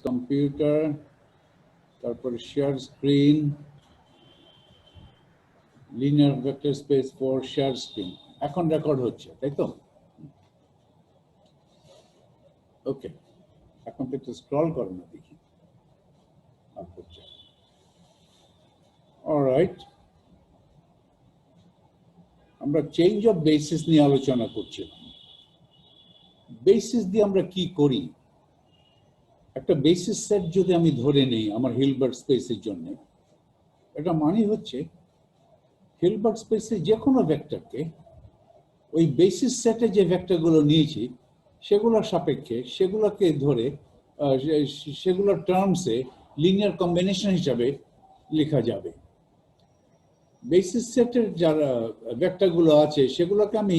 Computer, তারপরে share screen, linear vector space for share screen. এখন record হচ্ছে, তাই তো? ওকে, এখন তো একটু স্ক্রল করে না দেখি। অলরাইট, আমরা চেঞ্জ অফ বেসিস নিয়ে আলোচনা করছিলাম। বেসিস দিয়ে আমরা কি করি? একটা বেসিস সেট যদি আমি ধরে নেই আমার হিলবার্ট স্পেসের জন্য, এটা মানে হচ্ছে হিলবার্ট স্পেসের যে কোনো ভেক্টরকে ওই বেসিস সেটে যে ভেক্টরগুলো নিয়েছি সেগুলোর সাপেক্ষে সেগুলোকে ধরে সেগুলোর টার্মসে লিনিয়ার কম্বিনেশন হিসাবে লেখা যাবে। বেসিস সেটের যারা ভেক্টরগুলো আছে সেগুলোকে আমি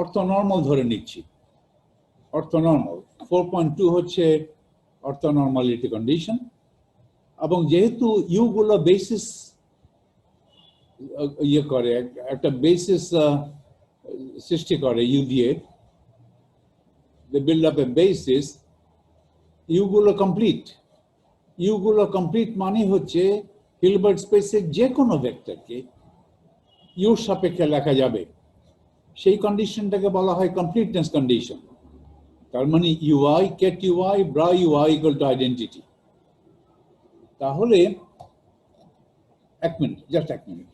অর্থনর্মাল ধরে নিচ্ছি। অর্থনর্মাল 4.2 হচ্ছে অর্থনর্মালিটি কন্ডিশন, এবং যেহেতু ইউ গুলো বেসিস ইয়ে করে, একটা বেসিস সৃষ্টি করে ইউ দিয়ে, they build up a basis, U গুলো কমপ্লিট। ইউ গুলো কমপ্লিট মানে হচ্ছে হিলবার্ট স্পেসের যে কোনো ভেক্টরকে ইউর সাপেক্ষে লেখা যাবে। সেই কন্ডিশনটাকে বলা হয় কমপ্লিটনেস কন্ডিশন। তার মানে U I, ket U I, bra U I equal to identity. তাহলে এক মিনিট, জাস্ট এক মিনিট।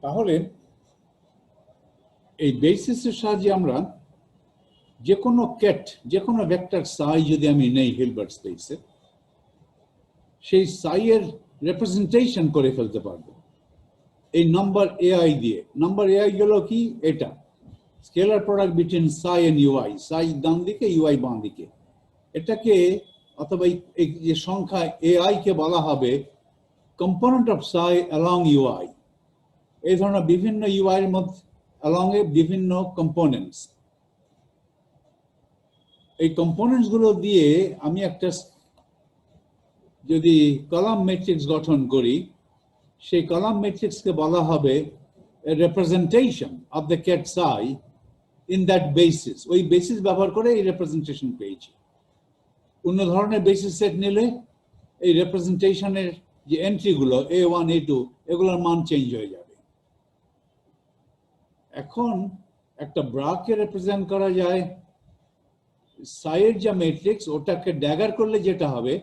তাহলে এই বেসিসের সাহায্যে আমরা যে কোনো কেট, যে কোনো ভেক্টর সাই যদি আমি নেই হিলবার্ট স্পেসে, সেই সাই এর রিপ্রেজেন্টেশন করে ফেলতে পারবো এই নাম্বার এআই দিয়ে। নাম্বার এআই গেল কি? এটা scalar product between Sai and UI, সাই ডান দিকে ইউআই বাম দিকে। এটাকে অথবা এই যে সংখ্যা এআই কে বলা হবে component of Sai along UI. এই ধরনের বিভিন্ন ইউআই এর মধ্যে অ্যালং এ বিভিন্ন কম্পোনেন্টস। এই কম্পোনেন্টস গুলো দিয়ে আমি একটা যদি কলাম ম্যাট্রিক্স গঠন করি, সেই কলাম ম্যাট্রিক্সকে বলা হবে representation of the Kate Sai in that basis. ওই বেসিস ব্যবহার করে এই রিপ্রেজেন্টেশন পেয়েছি। অন্য ধরনের বেসিস সেট নিলে এই রিপ্রেজেন্টেশনের যে এন্ট্রিগুলো A1, A2 এগুলোর মান চেঞ্জ হয়ে যাবে। এখন একটা ব্রাকে রিপ্রেজেন্ট করা যায় সাইয়ের যে ম্যাট্রিক্স, ওটাকে ড্যাগার করলে যেটা হবে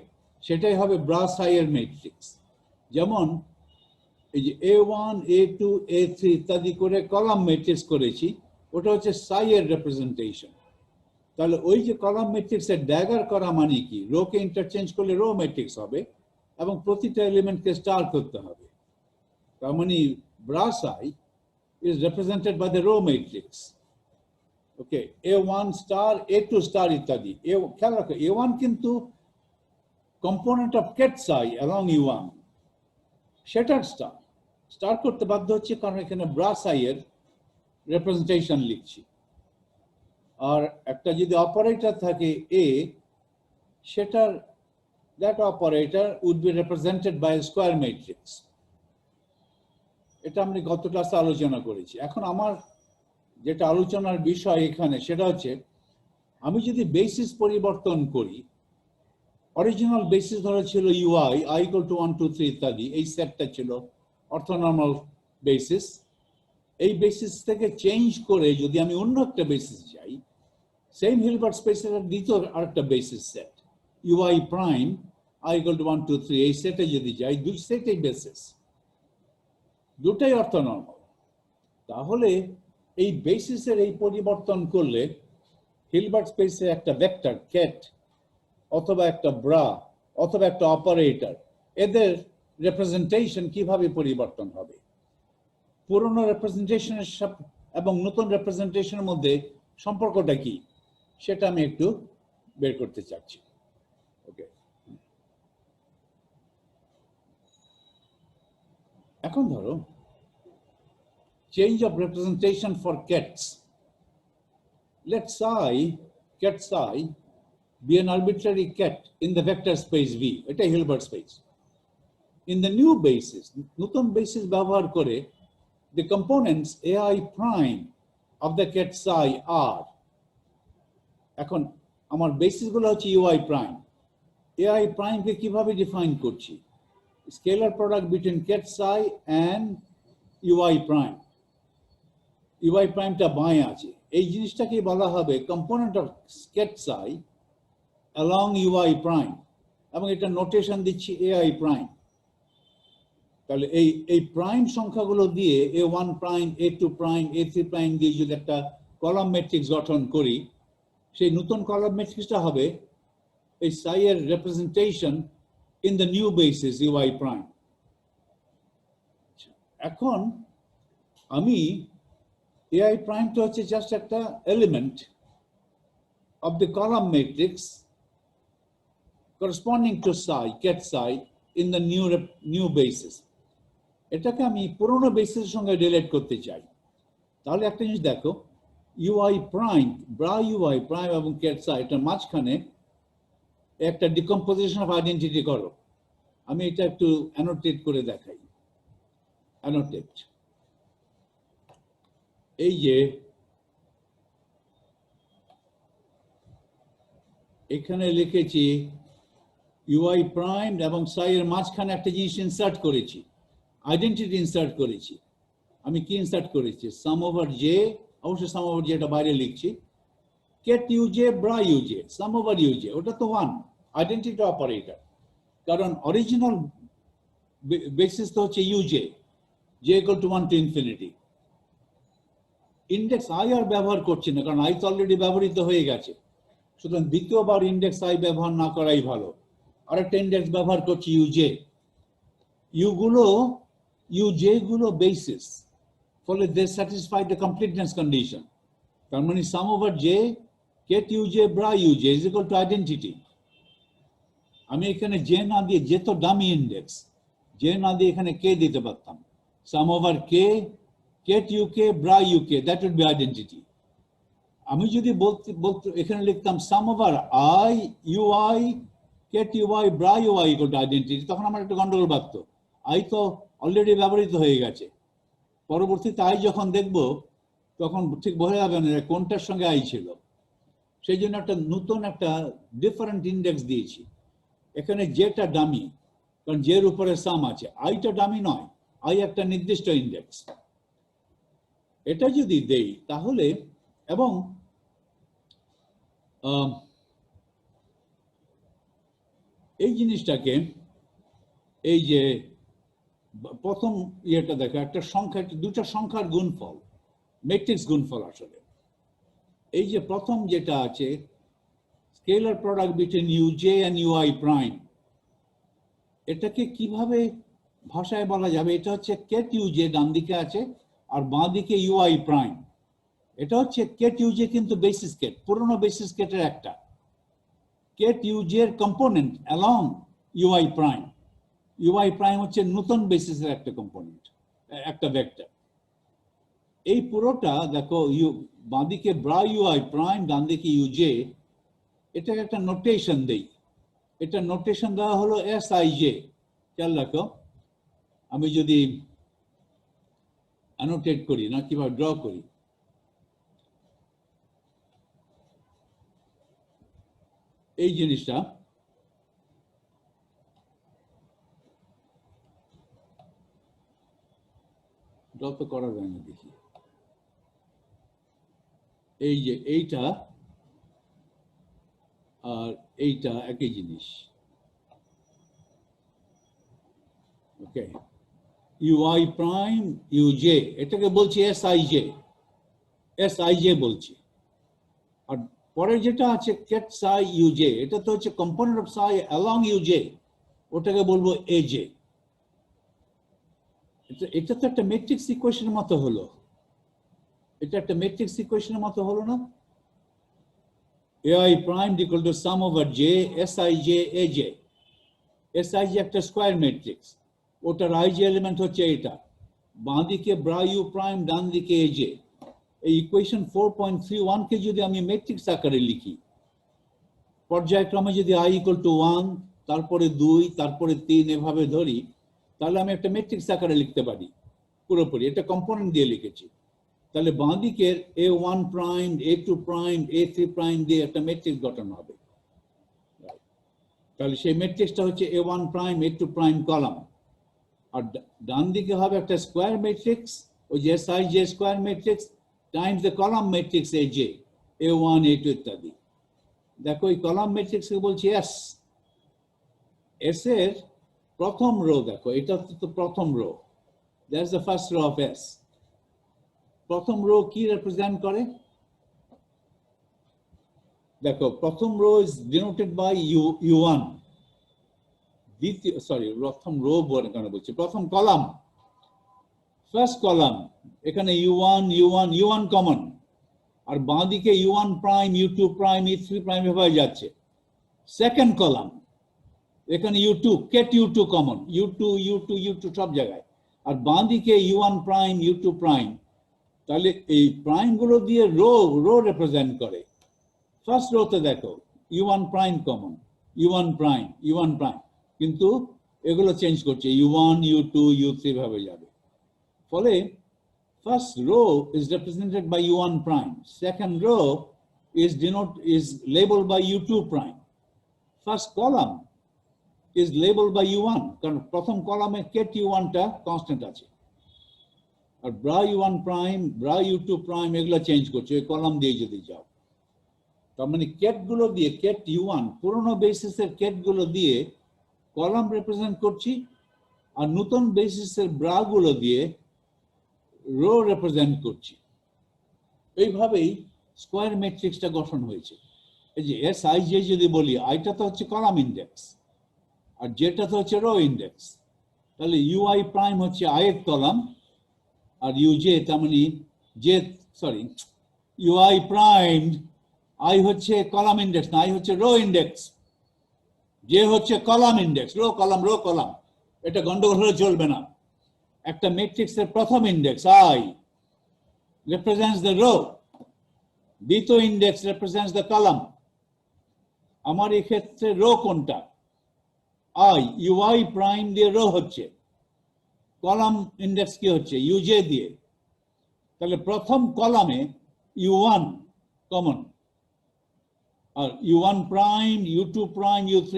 সেটাই হবে ব্রা সাইয়ের ম্যাট্রিক্স। যেমন এই যে A1, A2, A3 ইত্যাদি করে কলাম ম্যাট্রিক্স করেছি, ওটা হচ্ছে সাইয়ের রিপ্রেজেন্টেশন। তাহলে ওই যে কলাম ম্যাট্রিক্সের ড্যাগার করা মানে কি? রো কে ইন্টারচেঞ্জ করলে রো ম্যাট্রিক্স হবে এবং প্রতিটা এলিমেন্টকে স্টার করতে হবে। তার মানে bra Sai is represented by the row matrix. Okay, A1 star, A2 star ইত্যাদি। খেয়াল রাখো, A1 কিন্তু component of Kate Sai along U1, সেটার স্টার স্টার করতে বাধ্য হচ্ছে কারণ এখানে ব্রা সাই এর রিপ্রেজেন্টেশন লিখছি। আর একটা যদি অপারেটর থাকে A, সেটার that operator would be represented by a square matrix. এটা আমি গত ক্লাসে আলোচনা করেছি। এখন আমার যেটা আলোচনার বিষয় এখানে সেটা হচ্ছে আমি যদি বেসিস পরিবর্তন করি, অরিজিনাল বেসিস ধরা ছিল ইউআই, আই ইকুয়াল টু 1, 2, 3 ইত্যাদি, এই সেটটা ছিল অর্থনর্মাল বেসিস। এই বেসিস থেকে চেঞ্জ করে যদি আমি অন্য একটা বেসিস যাই, সেম হিলবার্ট স্পেসের দ্বিতীয় আরেকটা basis set U I prime I equal to 1, 2, 3, এই সেটে যদি যাই, দুই সেটেই বেসিস, দুটাই অর্থনর্মাল। তাহলে এই বেসিসের এই পরিবর্তন করলে হিলবার্ট স্পেসে একটা ভেক্টর কেট অথবা একটা ব্রা অথবা একটা অপারেটর, এদের রিপ্রেজেন্টেশন কিভাবে পরিবর্তন হবে, পুরনো রিপ্রেজেন্টেশনের সাথে এবং নতুন রিপ্রেজেন্টেশনের মধ্যে সম্পর্কটা কি, সেটা আমি একটু বের করতে চাচ্ছি। ওকে, এখন ধরো change of representation for kets. Let psi, ket psi, be an arbitrary ket in the vector space V. এটা Hilbert space. In the new basis, নতুন basis ব্যবহার করে, the components ai prime of the ket psi are. এখন আমার basis গুলো হচ্ছে ui prime. ai prime কে কিভাবে define করছি? Scalar product between ket psi and ui prime. ui prime টা বাঁয়ে আছে। এই জিনিসটাকে বলা হবে component of ket psi along ui prime, এবং এটা নোটেশন দিচ্ছি ai prime। তাহলে এই প্রাইম সংখ্যাগুলো দিয়ে a1 prime, a2 prime, a3 prime দিয়ে যদি একটা কলাম ম্যাট্রিক্স গঠন করি, সেই নতুন কলাম ম্যাট্রিক্সটা হবে এই psi এর representation in the new basis ui prime. এখন আমি ai প্রাইমটা হচ্ছে জাস্ট একটা element of the column matrix corresponding to psi, ket psi in the new basis. এটাকে আমি পুরনো বেসিসের সঙ্গে রিলেট করতে চাই। তাহলে একটা জিনিস দেখো, ui prime, bra ui prime এবং ket psi এটার মাঝখানে একটা ডিকম্পোজিশন অফ আইডেন্টিটি করো। আমি এটা একটু অ্যানোটেট করে দেখাই। অ্যানোটেট, এই যে এখানে লিখেছি ui প্রাইম এবং psi এর মাঝখানে একটা জিনিস ইনসার্ট করেছি, আইডেন্টিটি ইনসার্ট করেছি। আমি কি ইনসার্ট করেছি? সাম ওভার জে, অবশ্যই সাম ওভার জে এটা বাইরে লিখছি, ket U J bra U J, sum over U J, ওটা তো ওয়ান আইডেন্টিটি অপারেটর, কারণ অরিজিনাল বেসিস তো হচ্ছে U J, J equal to 1 to infinity। Index I আর ব্যবহার করছি না, কারণ আই তো অলরেডি ব্যবহৃত হয়ে গেছে, সুতরাং দ্বিতীয়বার ইন্ডেক্স আই ব্যবহার না করাই ভালো। আরেকটা ইন্ডেক্স ব্যবহার করছি ইউজে। uj গুলো বেসিস, ফলে they satisfy the completeness condition. তার মানে sum over J ket U J bra U J is equal to identity. আমি এখানে জে না দিয়ে, জে তো ডামি ইন্ডেক্স, জে না দিয়ে এখানে কে দিতে পারতাম, sum over K ket U K bra U K, that would be identity. আমি যদি বলতে এখানে লিখতাম sum over I U I ket U I bra U I equal to identity, তখন আমার একটা গন্ডগোল বাঁধত। আই তো অলরেডি ব্যবহৃত হয়ে গেছে, পরবর্তীতে আই যখন দেখব তখন ঠিক বোঝা যাবে না কোনটার সঙ্গে আই ছিল। সেই জন্য একটা নতুন একটা ডিফারেন্ট ইন্ডেক্স দিয়েছি। এখানে যেটা ডামি, কারণ জের উপরে সাম আছে, আইটা ডামি নয়, আই একটা নির্দিষ্ট ইন্ডেক্স। এটা যদি দেই তাহলে, এবং এই জিনিসটাকে, এই যে প্রথম ইয়েটা দেখো, একটা সংখ্যা, দুটা সংখ্যার গুণফল, ম্যাট্রিক্স গুণফল আসলে। এই যে প্রথম যেটা আছে scalar product between U J and U I prime, এটাকে কিভাবে ভাষায় বলা যাবে? এটা হচ্ছে কেট ইউজে ডান দিকে আছে আর বাঁ দিকে ইউআই প্রাইম। এটা হচ্ছে কেট ইউজে কিন্তু বেসিস কেট, পুরনো বেসিস কেটের একটা। কেট ইউজের component along U I prime, U I prime হচ্ছে নতুন বেসিসের একটা কম্পোনেন্ট, একটা ভেক্টর। এই পুরোটা দেখো, বাঁদিকে ব্রা ইউআই প্রাইম, ডান দিকে ইউজে, এটাকে একটা নোটেশন দেই। এটা নোটেশন দেওয়া হলো এস আই জে। খেয়াল রাখো, আমি যদি অ্যানোটেট করি না, কিভাবে ড্র করি, এই জিনিসটা ড্র তো করা যায় না, দেখি। এই যে এইটা আর এইটা একই জিনিস, ওকে। ইউআই প্রাইম ইউজে, এটাকে বলছি এস আই জে বলছি। আর পরে যেটা আছে কেট সাই ইউজে, এটা তো হচ্ছে কম্পোনেন্ট অফ সাই অ্যালং ইউজে, ওটাকে বলবো এজে। এটা তো একটা ম্যাট্রিক্স ইকুয়েশনের মতো হলো, এটা একটা ম্যাট্রিক্স ইকুয়েশনের মতো হলো না? ai prime equal to sum over j sij aj, sij একটা স্কয়ার ম্যাট্রিক্স, ওটার ij এলিমেন্ট হচ্ছে এটা, বাঁ দিকে ব্রা ইউ প্রাইম, ডান দিকে aj। এই ইকুয়েশন 4.31 কে যদি আমি ম্যাট্রিক্স আকারে লিখি, পর্যায়ক্রমে যদি i = 1, তারপরে 2, তারপরে 3 এভাবে ধরি, তাহলে আমি একটা ম্যাট্রিক্স আকারে লিখতে পারি পুরোপুরি। এটা কম্পোনেন্ট দিয়ে লিখেছি। তাহলে বাঁ দিকের a1 prime, a2 prime, a3 prime দিয়ে একটা ম্যাট্রিক্স গঠন হবে। তাহলে সেই ম্যাট্রিক্সটা হচ্ছে a1 prime, a2 prime column. আর ডান দিকে হবে একটা স্কোয়ার ম্যাট্রিক্স, ওই যে Sij square matrix times the column matrix aj, a1, a2 ইত্যাদি। দেখো এই কলাম ম্যাট্রিক্সকে বলছি এস। এস এর প্রথম রো দেখো, এটা তো প্রথম row, that's the first row of S. প্রথম রো কি রিপ্রেজেন্ট করে? দেখো প্রথম rho is denoted by u1, দ্বিতীয় প্রথম রো কেন বলছি, প্রথম কলাম, ফার্স্ট কলাম, এখানে u1 কমন, আর বাঁ দিকে u1 prime, u2 prime, u3 prime এভাবে যাচ্ছে। সেকেন্ড কলাম, এখানে u2, Kate u2 common, u2 সব জায়গায়, আর বাঁ দিকে u1 প্রাইম, u2 প্রাইম। তাহলে এই প্রাইম গুলো দিয়ে রো রিপ্রেজেন্ট করে। ফার্স্ট রোতে দেখো u1 prime common, u1 prime, কিন্তু এগুলো চেঞ্জ করছে, u1, u2, u3 ভাবে যাবে। ফলে first row is represented by u1 prime, second row is labeled by u2 prime, first column is labeled by u1, কারণ প্রথম কলামে ket u1 টা কনস্ট্যান্ট আছে, আর bra u1 prime, bra u2 prime এগুলো change করছে এই কলাম দিয়ে যদি যাও। তার মানে কেট গুলো দিয়ে, ket u1 পুরনো বেসিসের কেট গুলো দিয়ে কলাম রিপ্রেজেন্ট করছি, আর নতুন বেসিসের ব্রা গুলো দিয়ে রো রিপ্রেজেন্ট করছি। এইভাবেই স্কোয়ার ম্যাট্রিক্সটা গঠন হয়েছে। এই যে Sij যদি বলি, আইটা তো হচ্ছে কলাম ইন্ডেক্স আর যেটা তো হচ্ছে রো ইন্ডেক্স। তাহলে ui প্রাইম হচ্ছে i এর কলাম, আর uj তার মানে ui প্রাইম i হচ্ছে কলাম ইন্ডেক্স না, i হচ্ছে রো ইন্ডেক্স, যে হচ্ছে কলাম ইন্ডেক্স, রো কলাম। এটা গন্ডগোল হলে চলবে না। একটা ম্যাট্রিক্সের প্রথম index i represents the row, দ্বিতীয় ইন্ডেক্স represents the column। আমার এই ক্ষেত্রে রো কোনটা? i, ui প্রাইম দিয়ে রো হচ্ছে, কলাম ইন্ডেক্স কি হচ্ছে? uj দিয়ে। তাহলে প্রথম কলামে u1 কমন, আর u1 prime, u2 prime, u3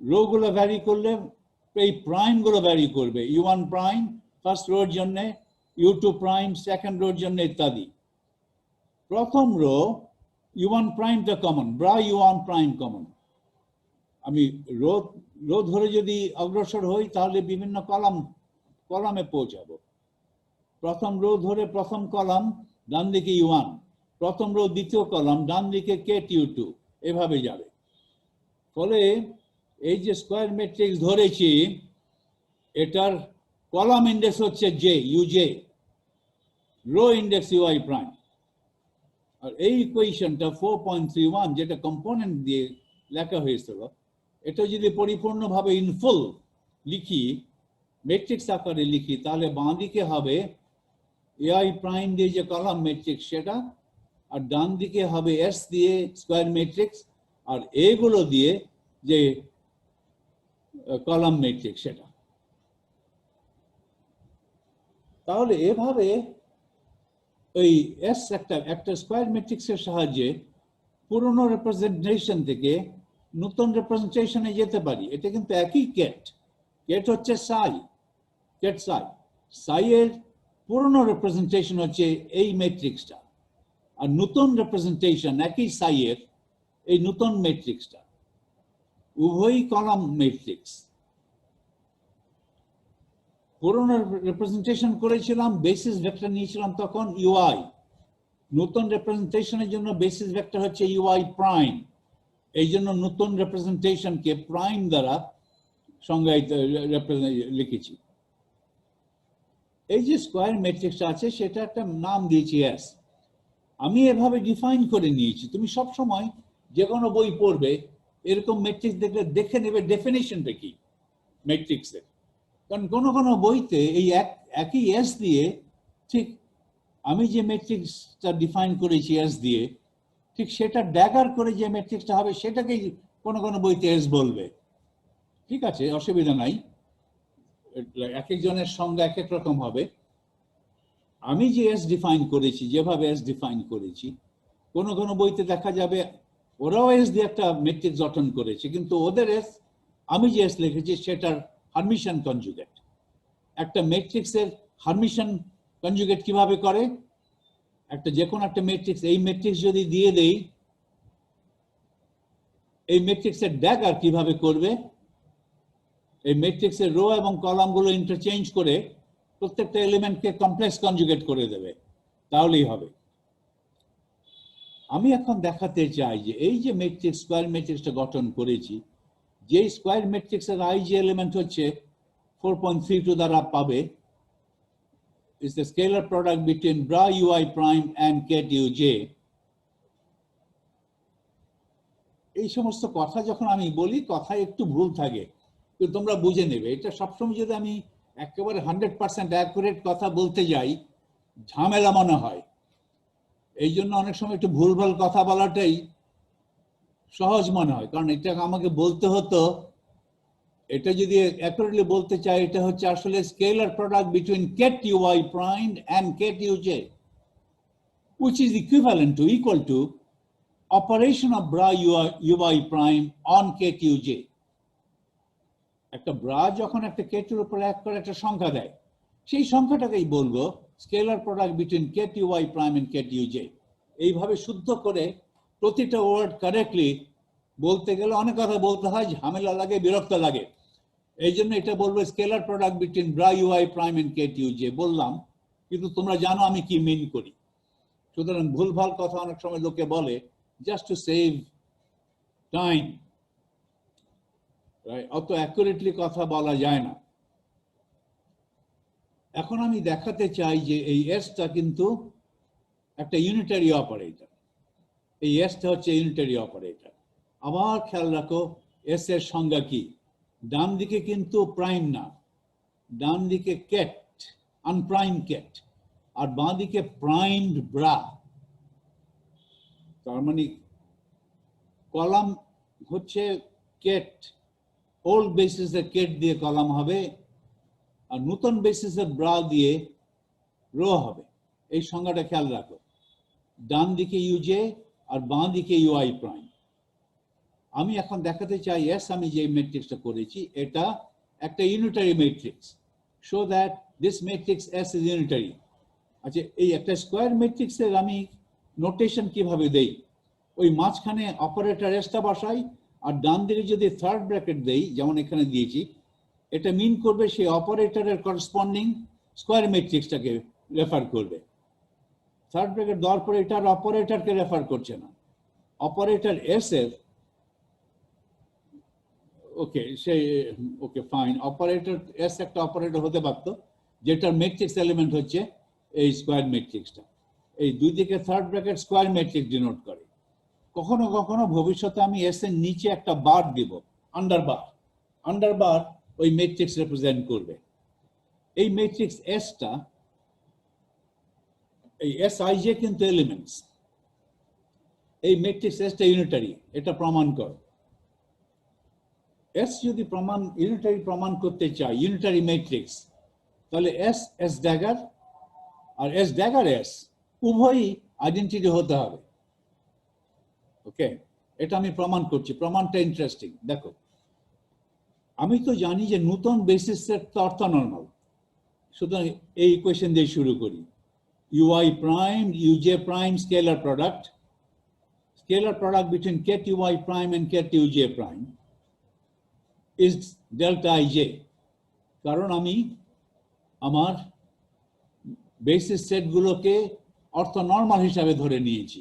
row গুলো ভ্যারি করলে এই প্রাইম গুলো ভ্যারি করবে। u1 প্রাইম ফার্স্ট রোর জন্য, u2 প্রাইম সেকেন্ড রোর জন্য ইত্যাদি। প্রথম রো u1 প্রাইমটা common, bra u1 prime common. আমি রো ধরে যদি অগ্রসর হই তাহলে বিভিন্ন কলামে পৌঁছাবো। প্রথম রো ধরে প্রথম কলাম, ডান দিকে u1, প্রথম রো দ্বিতীয় কলাম, ডান দিকে ket u2, এভাবে যাবে। ফলে এই যে স্কোয়ার ম্যাট্রিক্স ধরেছি, এটার কলাম ইন্ডেক্স হচ্ছে uj, row index ui prime. আর এই ইকুয়েশনটা 4.31 যেটা কম্পোনেন্ট দিয়ে লেখা হয়েছিল, এটা যদি পরিপূর্ণভাবে ইনফুল লিখি, ম্যাট্রিক্স আকারে লিখি, তাহলে বাঁ দিকে হবে ai প্রাইম দিয়ে যে কলাম ম্যাট্রিক্স সেটা, আর ডান দিকে হবে s দিয়ে স্কোয়ার ম্যাট্রিক্স, আর এগুলো দিয়ে যে কলাম ম্যাট্রিক্স সেটা। তাহলে এভাবে ওই এস একটা স্কোয়ার ম্যাট্রিক্সের সাহায্যে পুরনো রিপ্রেজেন্টেশন থেকে নতুন রিপ্রেজেন্টেশনে যেতে পারি। এটা কিন্তু একই কেট হচ্ছে সাই এর পুরনো রিপ্রেজেন্টেশন হচ্ছে এই ম্যাট্রিক্সটা, আর নতুন রিপ্রেজেন্টেশন একই সাই এর এই নতুন ম্যাট্রিক্সটা, উভয়ই কলাম ম্যাট্রিক্স। পুরনো রিপ্রেজেন্টেশন করেছিলাম, বেসিস ভেক্টর নিয়েছিলাম তখন ui, নতুন রিপ্রেজেন্টেশনের জন্য বেসিস ভেক্টর হচ্ছে ui প্রাইম। এই জন্য নতুন রিপ্রেজেন্টেশনকে প্রাইম দ্বারা সংজ্ঞায়িত লিখেছি। এই যে স্কোয়ার ম্যাট্রিক্সটা আছে সেটা একটা নাম দিয়েছি এস। আমি এভাবে ডিফাইন করে নিয়েছি। তুমি সব সময় যে কোনো বই পড়বে এরকম ম্যাট্রিক্স দেখলে দেখে নেবে ডেফিনেশনটা কি ম্যাট্রিক্সের, কারণ কোনো কোনো বইতে এই একই এস দিয়ে ঠিক আমি যে ম্যাট্রিক্সটা ডিফাইন করেছি এস দিয়ে, ঠিক সেটা ড্যাগার করে যে ম্যাট্রিক্সটা হবে সেটাকেই কোনো কোনো বইতে এস বলবে। ঠিক আছে, অসুবিধা নাই, এক একজনের সঙ্গে এক এক রকম হবে। আমি যে এস ডিফাইন করেছি, যেভাবে এস ডিফাইন করেছি, কোনো কোনো বইতে দেখা যাবে ওরাও এস দিয়ে একটা ম্যাট্রিক্স গঠন করেছে, কিন্তু ওদের এস, আমি যে এস লিখেছি সেটার হারমিশন কনজুগেট। একটা ম্যাট্রিক্সের হারমিশন কনজুগেট কিভাবে করে, একটা যে কোনো একটা ম্যাট্রিক্স, এই ম্যাট্রিক্স যদি দিয়ে দেই, এই ম্যাট্রিক্সের ড্যাগার কিভাবে করবে, এই ম্যাট্রিক্সের রো এবং কলামগুলো ইন্টারচেঞ্জ করে প্রত্যেকটা এলিমেন্টকে কমপ্লেক্স কনজুগেট করে দেবে, তাহলেই হবে। আমি এখন দেখাতে চাই যে এই যে ম্যাট্রিক্স, স্কয়ার ম্যাট্রিক্সটা গঠন করেছি, যে স্কয়ার ম্যাট্রিক্সের আই যে এলিমেন্ট হচ্ছে 4.32 দ্বারা পাবে, is the scalar product between bra ui prime and ket uj। এই সমস্ত কথা যখন আমি বলি, কথায় একটু ভুল থাকে, কিন্তু তোমরা বুঝে নেবে। এটা সবসময় যদি আমি একেবারে 100% অ্যাকুরেট কথা বলতে যাই, ঝামেলা মনে হয়। এই জন্য অনেক সময় একটু ভুলভাল কথা বলাটাই সহজ মনে হয়, কারণ এটা আমাকে বলতে হতো, এটা যদি অ্যাকুরেটলি বলতে চাই, এটা হচ্ছে আসলে scalar product between ket ui prime and ket uj, which is equivalent to, equal to operation of bra ui prime on ket uj। একটা ব্রা যখন একটা কেটের উপর এক করে একটা সংখ্যা দেয়, সেই সংখ্যাটাকেই বলবো scalar product between ket ui prime and ket uj। এইভাবে শুদ্ধ করে প্রতিটা ওয়ার্ড কারেক্টলি বলতে গেলে অনেক কথা বলতে হয়, ঝামেলা লাগে, বিরক্ত লাগে। এই জন্য এটা বলবো scalar product between bra ui prime and ket uj বললাম, কিন্তু তোমরা জানো আমি কি মিন করি। সুতরাং ভুলভাল কথা অনেক সময় লোকে বলে জাস্ট টু সেভ টাইম, অত অ্যাকুরেটলি কথা বলা যায় না। এখন আমি দেখাতে চাই যে এই এসটা কিন্তু একটা ইউনিটারি অপারেটর। এই এসটা হচ্ছে ইউনিটারি অপারেটর। আবার খেয়াল রাখো এস এর সংজ্ঞা কি, ডান দিকে কিন্তু প্রাইম না, ডান দিকে কেট, আনপ্রাইম কেট, আর বাঁ দিকে প্রাইমড ব্রা। তার মানে কলাম হচ্ছে কেট, ওল্ড বেসিসের কেট দিয়ে কলাম হবে, আর নতুন বেসিসের ব্রা দিয়ে রো হবে। এই সংজ্ঞাটা খেয়াল রাখো, ডান দিকে ইউজে আর বাঁ দিকে ইউআই প্রাইম। আমি এখন দেখাতে চাই এস, আমি যে ম্যাট্রিক্সটা করেছি এটা একটা unitary matrix, so that this matrix S is unitary. আচ্ছা, এই একটা স্কোয়ার ম্যাট্রিক্সের আমি নোটেশন কিভাবে দেই, ওই মাঝখানে অপারেটর এসটা বসাই, আর ডান দিকে যদি থার্ড ব্র্যাকেট দেই, যেমন এখানে দিয়েছি, এটা মিন করবে সেই অপারেটরের করসপন্ডিং স্কোয়ার ম্যাট্রিক্সটাকে রেফার করবে। থার্ড ব্র্যাকেট দেওয়ার পরে এটার অপারেটরকে রেফার করছে না, অপারেটর এস এর, ওকে সেই ওকে ফাইন, অপারেটর এস একটা অপারেটর হতে পারতো যেটার ম্যাট্রিক্স এলিমেন্ট হচ্ছে এই স্কোয়ার ম্যাট্রিক্সটা। এই দুই দিকে third bracket square matrix denote করে। কখনো কখনো ভবিষ্যতে আমি এস এর নিচে একটা বার দিব, আন্ডারবার, আন্ডারবার ওই ম্যাট্রিক্স রিপ্রেজেন্ট করবে। এই ম্যাট্রিক্স এসটা, এই এস আই জে কিন্তু এলিমেন্টস, এই ম্যাট্রিক্স এসটা ইউনিটারি, এটা প্রমাণ করো। এস যদি প্রমাণ, ইউনিটারি প্রমাণ করতে চাই, ইউনিটারি ম্যাট্রিক্স, তাহলে এস এস ড্যাগার আর এস ড্যাগার এস উভয়ই আইডেন্টিটি হতে হবে। ওকে, এটা আমি প্রমাণ করছি, প্রমাণটা ইন্টারেস্টিং। দেখো, আমি তো জানি যে নতুন বেসিস সেট তো অর্থনর্মাল, সুতরাং এই ইকুয়েশন দিয়ে শুরু করি। ui prime uj prime scalar product between ket ui prime and ket uj prime is delta ij, কারণ আমি আমার বেসিস সেটগুলোকে অর্থনর্মাল হিসাবে ধরে নিয়েছি।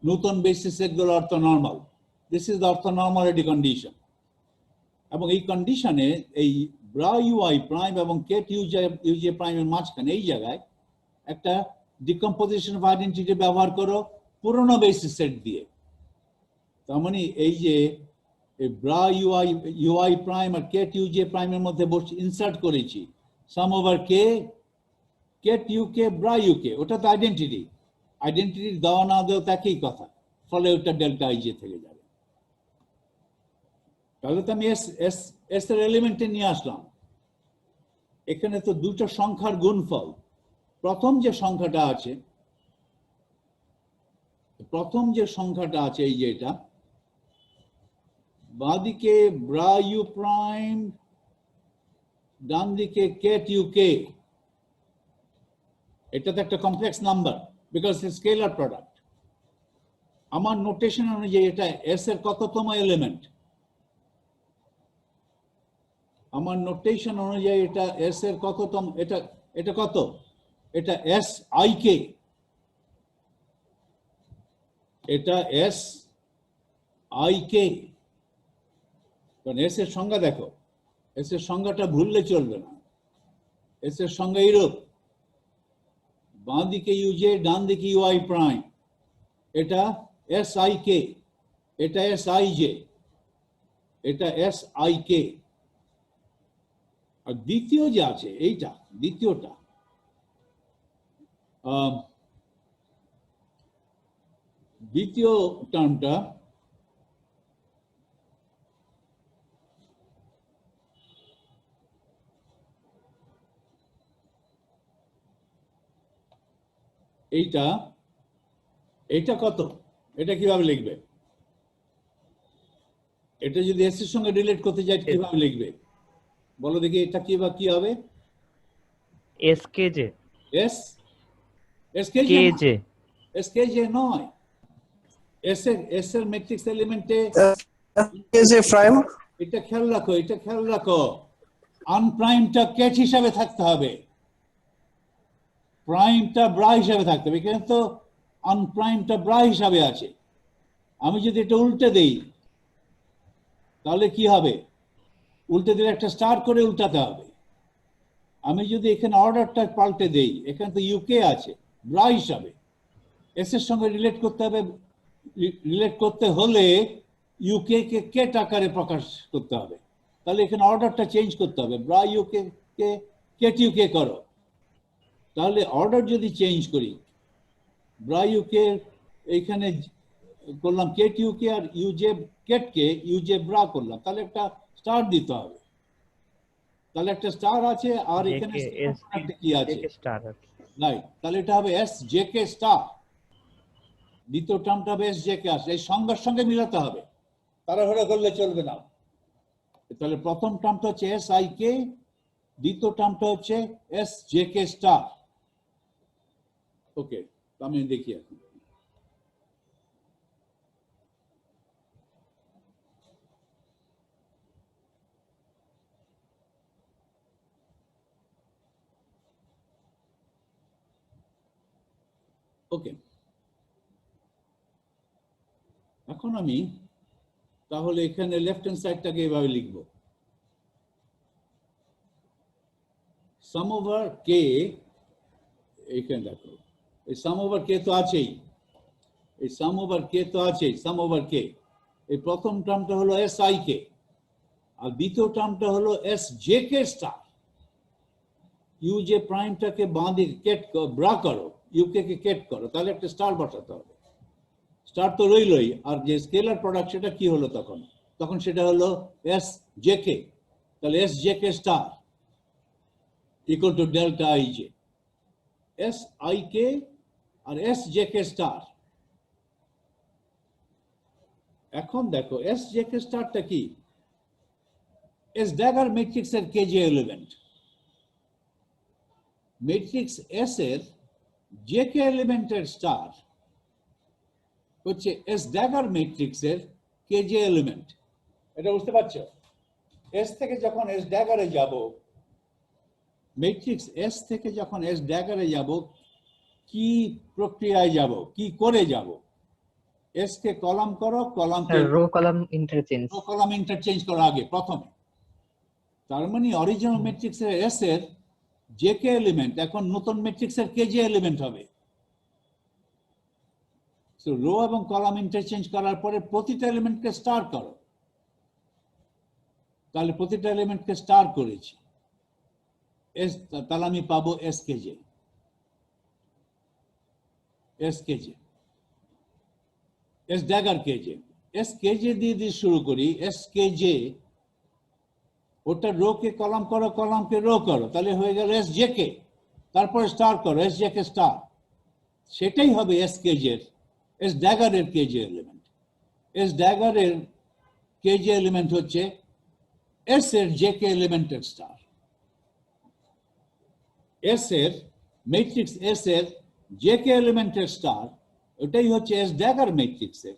নতুন বেসিস সেটগুলো orthonormal, this is the orthonormality condition. এবং এই কন্ডিশনে এই ব্রা ইউআই প্রাইম এবং কেট ইউজে প্রাইমের মাঝখানে এই জায়গায় একটা ডিকম্পোজিশন অফ আইডেন্টিটি ব্যবহার করো পুরনো বেসিস সেট দিয়ে। তার মানে এই যে ব্রা ইউআই প্রাইম আর কেট ইউজে প্রাইমের মধ্যে বসে ইনসার্ট করেছি sum over K, ket U K bra U K, ওটা তো আইডেন্টিটি, আইডেন্টিটি দেওয়া না দেওয়া তো একই কথা। ফলে ওটা ডেল্টা আইজে থেকে যাবে। তাহলে তো আমি এস এর এলিমেন্টে নিয়ে আসলাম। এখানে তো দুটো সংখ্যার গুণফল। প্রথম যে সংখ্যাটা আছে এই যে এটা, বাঁদিকে ব্রা ইউ প্রাইম, ডান দিকে কেট ইউ কে, এটা তো একটা complex number because scalar product. আমার নোটেশন অনুযায়ী এটা এস এর কততম এলিমেন্ট? আমার নোটেশন অনুযায়ী এটা এস এর কততম? এটা কত? এটা এস আই কে, এটা এস আই কে। কারণ এস এর সংজ্ঞা দেখো, এস এর সংজ্ঞাটা ভুললে চলবে না। এস এর সংজ্ঞা এইরূপ, বাঁ দিকে ইউজে, ডান দিকে ইউআই প্রাইম, এটা এস আই কে, এটা এস আই জে, এটা এস আই কে। আর দ্বিতীয় যে আছে এইটা, দ্বিতীয়টা দ্বিতীয় টার্মটা এইটা, এটা কত? এটা কিভাবে লিখবে? এটা যদি এস এর সঙ্গে রিলেট করতে যায় কিভাবে লিখবে বলো দেখি? এটা কি হবে? S K J, S S K J নয়, এস এর ম্যাট্রিক্স এলিমেন্টে প্রাইম। এটা খেয়াল রাখো, আনপ্রাইমটা কেট হিসাবে থাকতে হবে, প্রাইমটা ব্রা হিসাবে থাকতে হবে। এখানে তো আনপ্রাইমটা ব্রা হিসাবে আছে। আমি যদি এটা উল্টে দেই তাহলে কি হবে? উল্টে দিলে একটা স্টার করে উল্টাতে হবে। আমি যদি এখানে অর্ডারটা পাল্টে দেই, এখানে তো ইউকে আছে ব্রা হিসাবে, এস এর সঙ্গে রিলেট করতে হবে। রিলেট করতে হলে ইউকে কে কেট আকারে প্রকাশ করতে হবে। তাহলে এখানে অর্ডারটা চেঞ্জ করতে হবে, ব্রা ইউকে কে কেট ইউকে করো। তাহলে অর্ডার যদি চেঞ্জ করি, ব্রা ইউকে এইখানে করলাম কেট ইউকে, আর ইউজে কেটকে ইউজে ব্রা করলাম, তাহলে একটা স্টার দিতে হবে। তাহলে একটা স্টার আছে, আর এখানে কি আছে? রাইট, তাহলে এটা হবে এস জে কে স্টার। দ্বিতীয় টার্মটা হবে এস জে কে আসে, এই সংজ্ঞার সঙ্গে মিলাতে হবে, তাড়াহুড়া করলে চলবে না। তাহলে প্রথম টার্মটা হচ্ছে এস আই কে, দ্বিতীয় টার্মটা হচ্ছে এস জে কে স্টার। ওকে, আমি দেখি এখন। ওকে, এখন আমি তাহলে এখানে লেফট হ্যান্ড সাইডটাকে এভাবে লিখবো, সাম ওভার কে। এইখানে দেখো, এই সাম ওভার কে তো আছেই, এই সাম ওভার কে তো আছেই, সাম ওভার কে। এই প্রথম টার্মটা হলো এস আই কে, আর দ্বিতীয় টার্মটা হলো S J K star. U J প্রাইমটাকে বাঁ দিকে কেট ব্রা করো, ইউকে কে কেট করো, তাহলে একটা স্টার বসাতে হবে। স্টার তো রইলই, আর যে স্কেলার প্রোডাক্ট সেটা কি হলো তখন সেটা হলো এস জে কে। তাহলে S J K star equal to delta I J, S I K আর এস জে কে স্টার। এখন দেখো এস জে কে স্টারটা কি? এস ড্যাগার ম্যাট্রিক্স এর কেজে এলিমেন্ট। ম্যাট্রিক্স এস এর জে কে এলিমেন্টের স্টার হচ্ছে এস ড্যাগার ম্যাট্রিক্স এর কেজে এলিমেন্ট। এটা বুঝতে পারছো? এস থেকে যখন এস ড্যাগারে যাব, ম্যাট্রিক্স এস থেকে যখন এস ড্যাগারে যাব, কি প্রক্রিয়ায় যাব, কি করে যাব? এস কে কলাম করো, কলামকে রো কলাম ইন্টারচেঞ্জ করো আগে প্রথমে। তার মানে অরিজিনাল ম্যাট্রিক্স এর এস এর জে কে এলিমেন্ট এখন নতুন ম্যাট্রিক্স এর কেজে এলিমেন্ট হবে। রো এবং কলাম ইন্টারচেঞ্জ করার পরে প্রতিটা এলিমেন্টকে স্টার করো, তাহলে প্রতিটা এলিমেন্টকে স্টার করেছি, এস, তাহলে আমি পাবো S কেজে, S কেজে। S dagger কেজে, S কেজে দিয়ে শুরু করি। এস কেজে, ওটা রো কে কলাম করো, কলামকে রো করো, তাহলে হয়ে গেল এস জে কে, তারপরে স্টার করো, এস জে কে স্টার। সেটাই হবে S কেজের, S ড্যাগারের কেজে element. S ড্যাগারের কেজে element হচ্ছে এস এর জে কে এলিমেন্টের স্টার। এস এর ম্যাট্রিক্স, এস এর জে কে এলিমেন্টের স্টার, ওটাই হচ্ছে এস ড্যাগার ম্যাট্রিক্সের,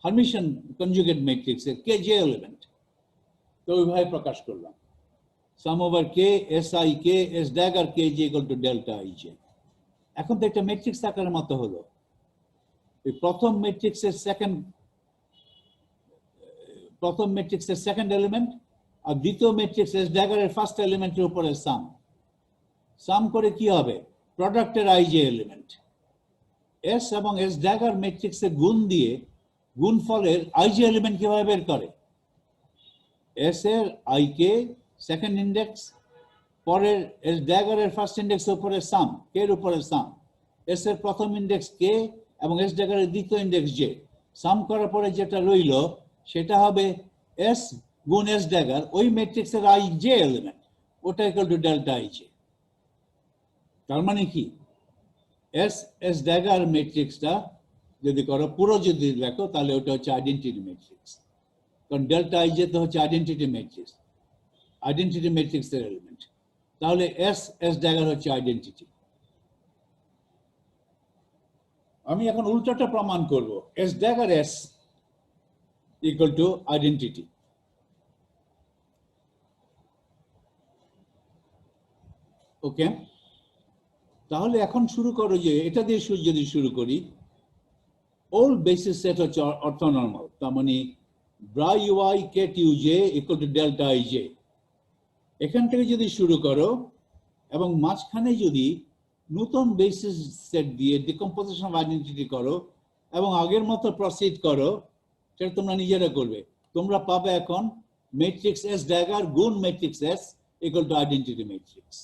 হার্মিশন কনজুগেট ম্যাট্রিক্সের কেজে এলিমেন্ট। তো ওইভাবে প্রকাশ করলাম, sum over K S I K S dagger K J equal to delta I J. এখন তো একটা ম্যাট্রিক্স আকারের মতো হলো। এই প্রথম ম্যাট্রিক্সের সেকেন্ড এলিমেন্ট আর দ্বিতীয় ম্যাট্রিক্স এস ড্যাগারের ফার্স্ট এলিমেন্টের উপরে সাম করে কি হবে, প্রোডাক্টের আই জে এলিমেন্ট। এস এবং এস ড্যাগার ম্যাট্রিক্সের গুণ দিয়ে গুণফলের আই জে এলিমেন্ট কিভাবে বের করে, এস এর আই কে সেকেন্ড ইন্ডেক্স, পরের এস ড্যাগারের ফার্স্ট ইন্ডেক্স উপরে সাম, কে এর উপরে সাম, এস এর প্রথম ইন্ডেক্স কে এবং এস ড্যাগারের দ্বিতীয় ইন্ডেক্স জে, সাম করার পরে যেটা রইল সেটা হবে এস গুণ এস ড্যাগার, ওই ম্যাট্রিক্সের আই জে এলিমেন্ট, ওটা equal to delta I J. তার মানে কি, এস ড্যাগার ম্যাট্রিক্সটা যদি করো পুরো যদি দেখো তাহলে ওটা হচ্ছে আইডেন্টিটি ম্যাট্রিক্স, কারণ ডেল্টা আই জে তো হচ্ছে আইডেন্টিটি ম্যাট্রিক্সের এলিমেন্ট। তাহলে এস ড্যাগার হচ্ছে আইডেন্টিটি। আমি এখন উল্টাটা প্রমাণ করব, S dagger S equal to identity. Okay, তাহলে এখন শুরু করো, যে এটা দিয়ে যদি শুরু করি, ওল্ড বেসিস সেট হচ্ছে অর্থনর্মাল, তার মানে bra U I ket U J equal to delta I J. এখান থেকে যদি শুরু করো এবং মাঝখানে যদি নতুন বেসিস সেট দিয়ে ডিকম্পোজিশন আইডেন্টিটি করো এবং আগের মতো প্রসিড করো, সেটা তোমরা নিজেরা করবে। তোমরা পাবে এখন ম্যাট্রিক্স এস ড্যাগার গুণ matrix S equal to identity matrix.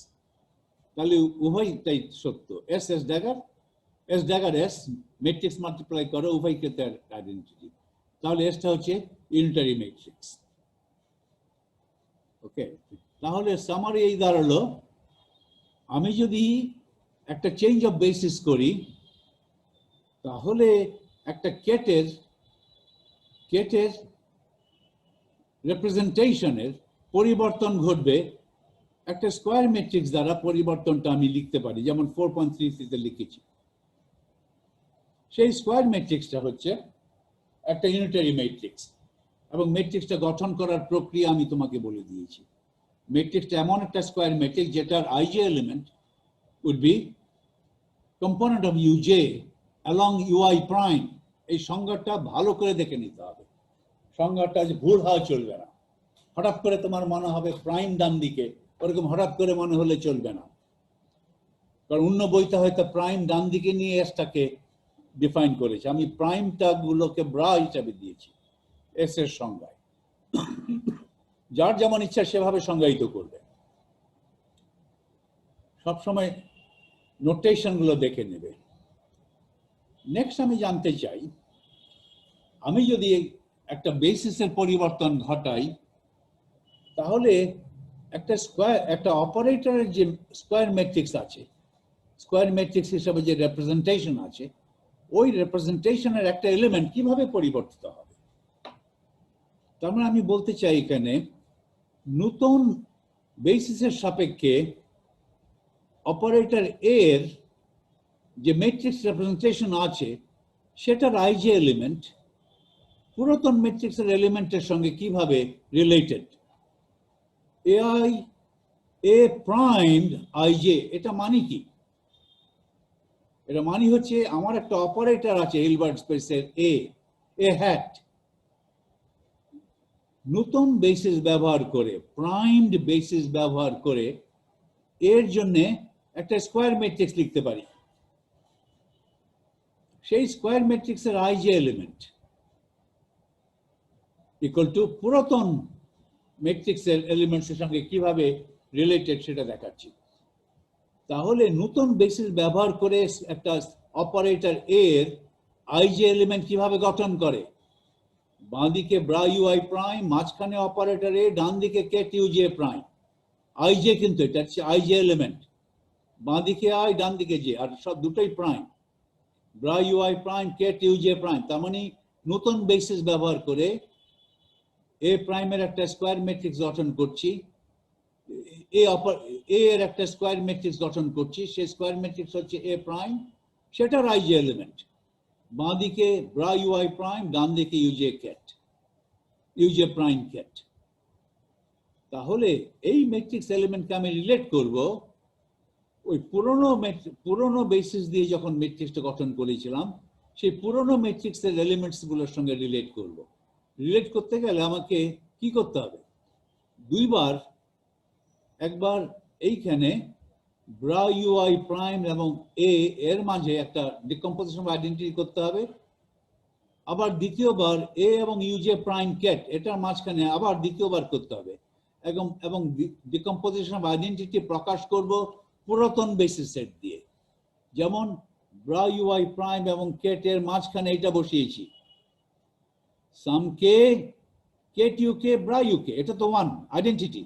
তাহলে উভয়টাই সত্য, S dagger S matrix multiply করো, উভয় ক্ষেত্রে আইডেন্টিটি। তাহলে এসটা হচ্ছে ইউনিটারি ম্যাট্রিক্স। ওকে, তাহলে সামারি এই দাঁড়ালো, আমি যদি একটা চেঞ্জ অফ বেসিস করি তাহলে একটা কেটের রিপ্রেজেন্টেশনের পরিবর্তন ঘটবে একটা স্কোয়ার ম্যাট্রিক্স দ্বারা। পরিবর্তনটা আমি লিখতে পারি, যেমন 4.33 লিখেছি। সেই স্কোয়ার ম্যাট্রিক্সটা হচ্ছে একটা ইউনিটারি ম্যাট্রিক্স, এবং ম্যাট্রিক্সটা গঠন করার প্রক্রিয়া আমি তোমাকে বলে দিয়েছি। ম্যাট্রিক্সটা এমন একটা স্কোয়ার ম্যাট্রিক্স যেটার I J element would be component of U J along U I prime. এই সংজ্ঞাটা ভালো করে দেখে নিতে হবে, সংজ্ঞাটা যে ভুল হওয়া চলবে না। হঠাৎ করে তোমার মনে হবে প্রাইম ডান দিকে, ওরকম হঠাৎ করে মনে হলে চলবে না, কারণ অন্য বইতে হয়তো প্রাইম ডান দিকে নিয়ে এসটাকে ডিফাইন করেছে। আমি প্রাইমটা গুলোকে ব্রা হিসাবে দিয়েছি এস এর সংজ্ঞায়। যার যেমন ইচ্ছা সেভাবে সংজ্ঞায়িত করবে। সবসময় নোটেশন গুলো দেখে নেবে। নেক্সট আমি জানতে চাই, আমি যদি একটা বেসিসের পরিবর্তন ঘটাই তাহলে একটা অপারেটরের যে স্কোয়ার ম্যাট্রিক্স আছে, স্কোয়ার ম্যাট্রিক্স হিসাবে যে রিপ্রেজেন্টেশন আছে, ওই রিপ্রেজেন্টেশনের একটা এলিমেন্ট কিভাবে পরিবর্তিত হবে। তার মানে আমি বলতে চাই এখানে নতুন বেসিসের সাপেক্ষে অপারেটর এর যে ম্যাট্রিক্স রিপ্রেজেন্টেশন আছে সেটার আইজে এলিমেন্ট পুরাতন ম্যাট্রিক্সের এলিমেন্টের সঙ্গে কিভাবে রিলেটেড। এআই এ প্রাইমড আইজে, এটা মানে কি? এটা মানে হচ্ছে আমার একটা অপারেটর আছে হিলবার্ট স্পেসের এ হ্যাট, নতুন বেসিস ব্যবহার করে, প্রাইমড বেসিস ব্যবহার করে এর জন্য একটা স্কোয়ার ম্যাট্রিক্স লিখতে পারি। সেই স্কোয়ার ম্যাট্রিক্সের আইজে এলিমেন্ট ইকুয়াল টু পুরাতন ম্যাট্রিক্সের এলিমেন্টসের সঙ্গে কিভাবে রিলেটেড সেটা দেখাচ্ছি। তাহলে নতুন বেসিস ব্যবহার করে একটা অপারেটর এর আইজে এলিমেন্ট কিভাবে গঠন করে। বাঁ দিকে ব্রা ইউআই প্রাইম, মাঝখানে অপারেটর এ, ডান দিকে কেট ইউজে প্রাইম। আইজে কিন্তু এটা হচ্ছে আইজে এলিমেন্ট, বাঁ দিকে আই ডান দিকে জে, আর সব দুটোই prime. Bra U I prime ket U J prime, তার মানে নতুন বেসিস ব্যবহার করে এ প্রাইমের একটা স্কোয়ার ম্যাট্রিক্স গঠন করছি, এ এর একটা স্কোয়ার ম্যাট্রিক্স গঠন করছি, সেই স্কোয়ার ম্যাট্রিক্স হচ্ছে এ প্রাইম, সেটার আইজে এলিমেন্ট। বাঁ দিকে ব্রা ইউআই প্রাইম, ডান দিকে ইউজে কেট, ইউজে প্রাইম কেট। তাহলে এই ম্যাট্রিক্স এলিমেন্টকে আমি রিলেট করব ওই পুরনো বেসিস দিয়ে যখন ম্যাট্রিক্সটা গঠন করেছিলাম, সেই পুরনো ম্যাট্রিক্সের এলিমেন্টস গুলোর সঙ্গে রিলেট করব। রিলেট করতে গেলে আমাকে কি করতে হবে, দুইবার, একবার এইখানে ব্রা ইউআই প্রাইম এবং এ এর মাঝে একটা ডিকম্পোজিশন আইডেন্টিটি করতে হবে, আবার দ্বিতীয়বার এ এবং ইউজে প্রাইম কেট এটার মাঝখানে আবার দ্বিতীয়বার করতে হবে, এবং ডিকম্পোজিশন অফ আইডেন্টিটি প্রকাশ করব পুরাতন বেসিস সেট দিয়ে। যেমন ব্রা ইউআই প্রাইম এবং কেট এর মাঝখানে এটা বসিয়েছি, সাম কে কেট ইউকে ব্রা ইউকে, এটা তো ওয়ান আইডেন্টিটি,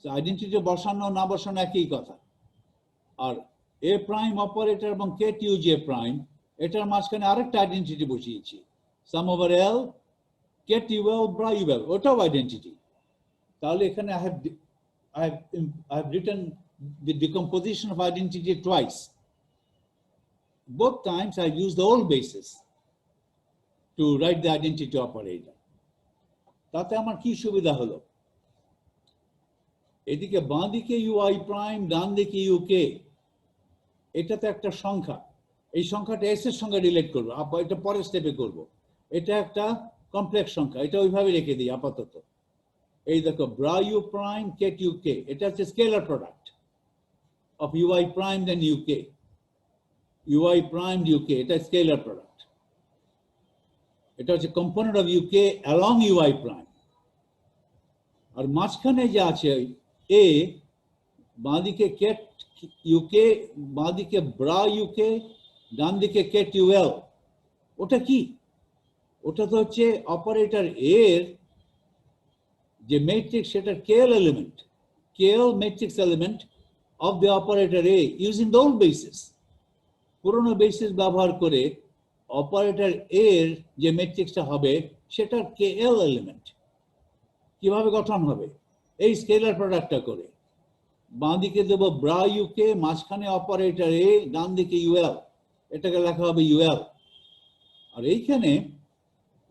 আইডেন্টিটি বসানো না বসানো একই কথা। আর এ প্রাইম অপারেটর এবং কেট ইউজে প্রাইম এটার মাঝখানে আরেকটা আইডেন্টিটি বসিয়েছি, সাম ওভার এল কেট ইউএল ব্রা ইউএল, ওটাও আইডেন্টিটি। তাহলে এখানে I have written the decomposition of identity twice. Both times I used the old basis to write the identity operator. তাতে আমার কি সুবিধা হলো, এদিকে বাঁ দিকে ইউআই প্রাইম, ডান দিকে ইউকে, এটাতে একটা সংখ্যা, এই সংখ্যাটা এস এর সঙ্গে রিলেট করবো, এটা পরের স্টেপে করব। এটা একটা কমপ্লেক্স সংখ্যা, এটা ওইভাবে রেখে দিই আপাতত। এই দেখো bra U prime ket U K, এটা হচ্ছে scalar product of U I prime then U K, U I prime U K, এটা স্কেলার প্রোডাক্ট, এটা হচ্ছে component of U K along U I prime. আর মাঝখানে যে আছে এ, বাঁদিকে কেট ইউকে, বাঁদিকে ব্রা ইউকে, ডান দিকে কেট ইউএল, ওটা কি, ওটা তো হচ্ছে অপারেটর এর যে ম্যাট্রিক্স, সেটা KL element, KL matrix element of the operator A using the old basis. পুরনো বেসিস ব্যবহার করে অপারেটর এর যে ম্যাট্রিক্সটা হবে সেটার কেএল এলিমেন্ট কিভাবে গঠন হবে, এই স্কেলার প্রোডাক্টটা করে। বাঁ দিকে দেবো ব্রা ইউকে, মাঝখানে অপারেটর এ, ডান দিকে ইউএল, এটাকে লেখা হবে ইউএল। আর এইখানে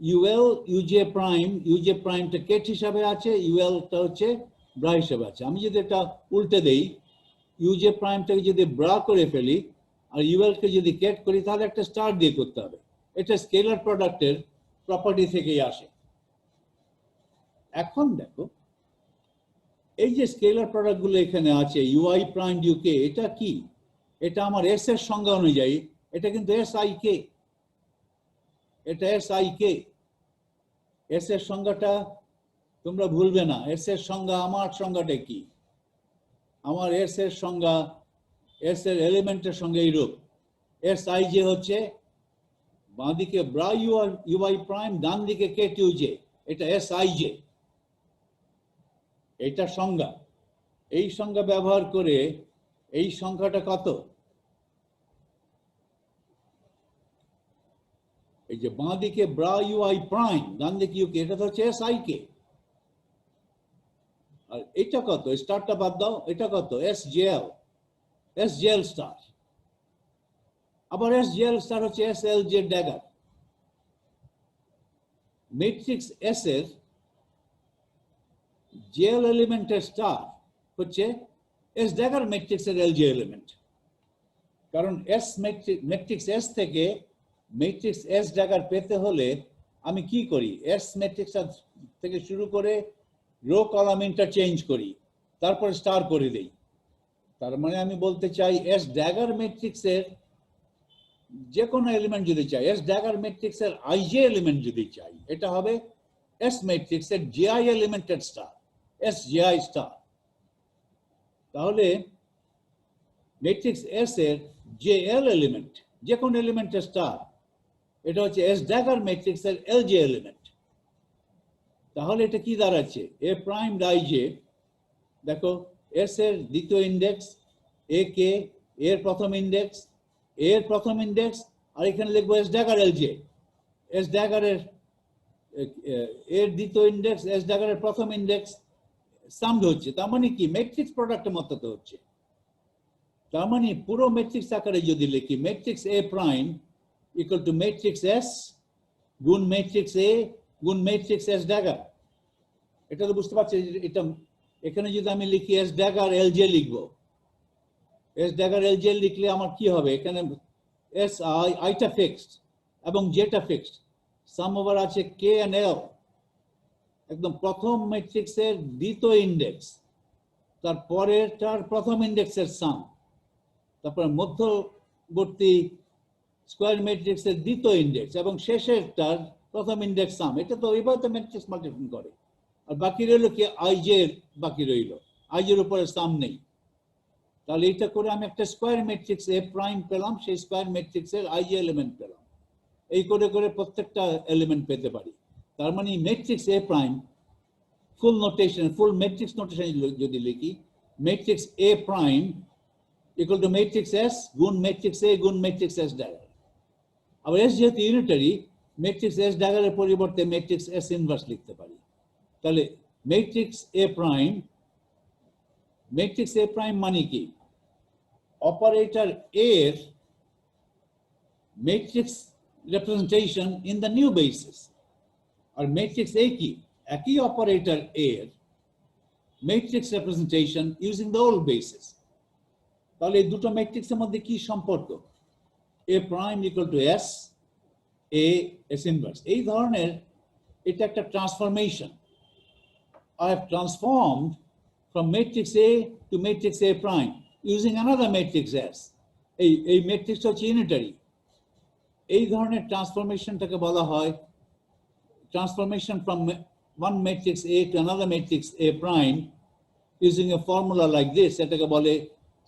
ইউএল ইউজে প্রাইমটা কেট হিসাবে আছে, ইউএলটা হচ্ছে ব্রা হিসাবে আছে। আমি যদি এটা উল্টে দেই, ইউজে প্রাইমটাকে যদি ব্রা করে ফেলি আর ইউএলকে যদি কেট করি, তাহলে একটা স্টার দিয়ে করতে হবে। এটা স্কেলার প্রোডাক্টের প্রপার্টি থেকেই আসে। এখন দেখো এই যে স্কেলার প্রোডাক্ট গুলো এখানে আছে, ইউআই প্রাইম ইউকে, এটা কি, এটা আমার এস এর সংজ্ঞা অনুযায়ী এটা কিন্তু এস আই কে, এটা এস আই কে। এস এর সংজ্ঞাটা তোমরা ভুলবে না, এস এর সংজ্ঞা, আমার সংজ্ঞাটা কি, আমার এস এর সংজ্ঞা এস এর এলিমেন্টের সঙ্গে এইরূপ। এস আই জে হচ্ছে বাঁ দিকে ব্রা ইউআই প্রাইম, ডান দিকে কেট ইউজে, এটা এস আই জে, এটা সংজ্ঞা। এই সংজ্ঞা ব্যবহার করে এই সংখ্যাটা কত, এই যে বাঁ দিকে ব্রা ইউআই প্রাইম, ডান দিকে ইউকে, এটা তো হচ্ছে এস আই কে। আর এটা কত, স্টারটা বাদ দাও, এটা কত, এস জেএল স্টার। আবার এস জেএল স্টার হচ্ছে S L J dagger. Matrix S এর জেএল এলিমেন্টের স্টার হচ্ছে এস ড্যাগার ম্যাট্রিক্সের এল জে এলিমেন্ট। কারণ এস ম্যাট্রিক্স এস থেকে ম্যাট্রিক্স এস ড্যাগার পেতে হলে আমি কি করি, এস ম্যাট্রিক্স থেকে শুরু করে রো কলাম ইন্টারচেঞ্জ করি, তারপর স্টার করে দেই। তার মানে আমি বলতে চাই এস ড্যাগার ম্যাট্রিক্সের যে কোনো এলিমেন্ট যদি চাই, এস ড্যাগার ম্যাট্রিক্সের আইজে এলিমেন্ট যদি চাই, এটা হবে এস ম্যাট্রিক্সের জিআই এলিমেন্টের স্টার, এস জিআই স্টার। তাহলে ম্যাট্রিক্স এস এর যে এল এলিমেন্ট, যে কোনো এলিমেন্টের স্টার, এটা হচ্ছে এস ড্যাগার ম্যাট্রিক্সের এলজে এলিমেন্ট। তাহলে এটা কি দাঁড়াচ্ছে? এ প্রাইম আই জে, দেখো এস এর দ্বিতীয় ইন্ডেক্স এ কে, এর প্রথম ইন্ডেক্স এর প্রথম ইন্ডেক্স, আর এখানে লিখবো এস ড্যাগার এলজে। এস ড্যাগারের এর দ্বিতীয় ইন্ডেক্স এস ড্যাগারের প্রথম ইন্ডেক্স সামড হচ্ছে, তার মানে কি ম্যাট্রিক্স প্রোডাক্টের মতো তো হচ্ছে। তার মানে পুরো ম্যাট্রিক্স আকারে যদি লিখি matrix A prime equal to matrix S গুণ ম্যাট্রিক্স এ গুণ ম্যাট্রিক্স এস ড্যাগার। এটা তো বুঝতে পারছি। এটা এখানে যদি আমি লিখি এস ড্যাগার এলজে লিখবো, এস ড্যাগার এলজে লিখলে আমার কি হবে? এখানে এস আইটা ফিক্সড এবং জেটা ফিক্সড, সাম ওভার আছে কে এন্ড এল, একদম প্রথম ম্যাট্রিক্সের দ্বিতীয় ইন্ডেক্স, তার প্রথম ইন্ডেক্সের সাম, তারপর মধ্যবর্তী স্কয়ার ম্যাট্রিক্সের দ্বিতীয় ইন্ডেক্স এবং শেষেরটার প্রথম ইন্ডেক্স সাম। এটা তো এইভাবে ম্যাট্রিক্স মাল্টিপ্লিকেশন করে। আর বাকি রইল কি আইজে, বাকি রইল আইজের উপরে সাম নেই। তাহলে এটা করে আমি একটা স্কয়ার ম্যাট্রিক্স এ প্রাইম পেলাম, সেই স্কয়ার ম্যাট্রিক্সের আইজে এলিমেন্ট পেলাম। এই করে করে প্রত্যেকটা এলিমেন্ট পেতে পারি। তার মানে matrix A prime full notation, full matrix notation যদি লিখি, matrix A prime equal to matrix S গুণ ম্যাট্রিক্স এ গুণ ম্যাট্রিক্স এস ড্যাগার। আবার এস যেহেতু ইউনিটারি, ম্যাট্রিক্স এস ড্যাগারের পরিবর্তে ম্যাট্রিক্স এস ইনভার্স লিখতে পারি। তাহলে matrix A prime, matrix A prime মানে কি? অপারেটর এর matrix representation in the new basis. আর ম্যাট্রিক্স এ কি? একই অপারেটর এর matrix representation using the old basis. তাহলে এই দুটো ম্যাট্রিক্সের মধ্যে কি সম্পর্ক? A prime equal to S, A S inverse. এই ধরনের এটা একটা transformation. I have transformed from matrix A to matrix A prime using another matrix S. এই ম্যাট্রিক্সটা হচ্ছে ইউনিটারি। এই ধরনের ট্রান্সফরমেশনটাকে বলা হয় transformation from one matrix A to another matrix A prime using a formula like this, এটাকে বলে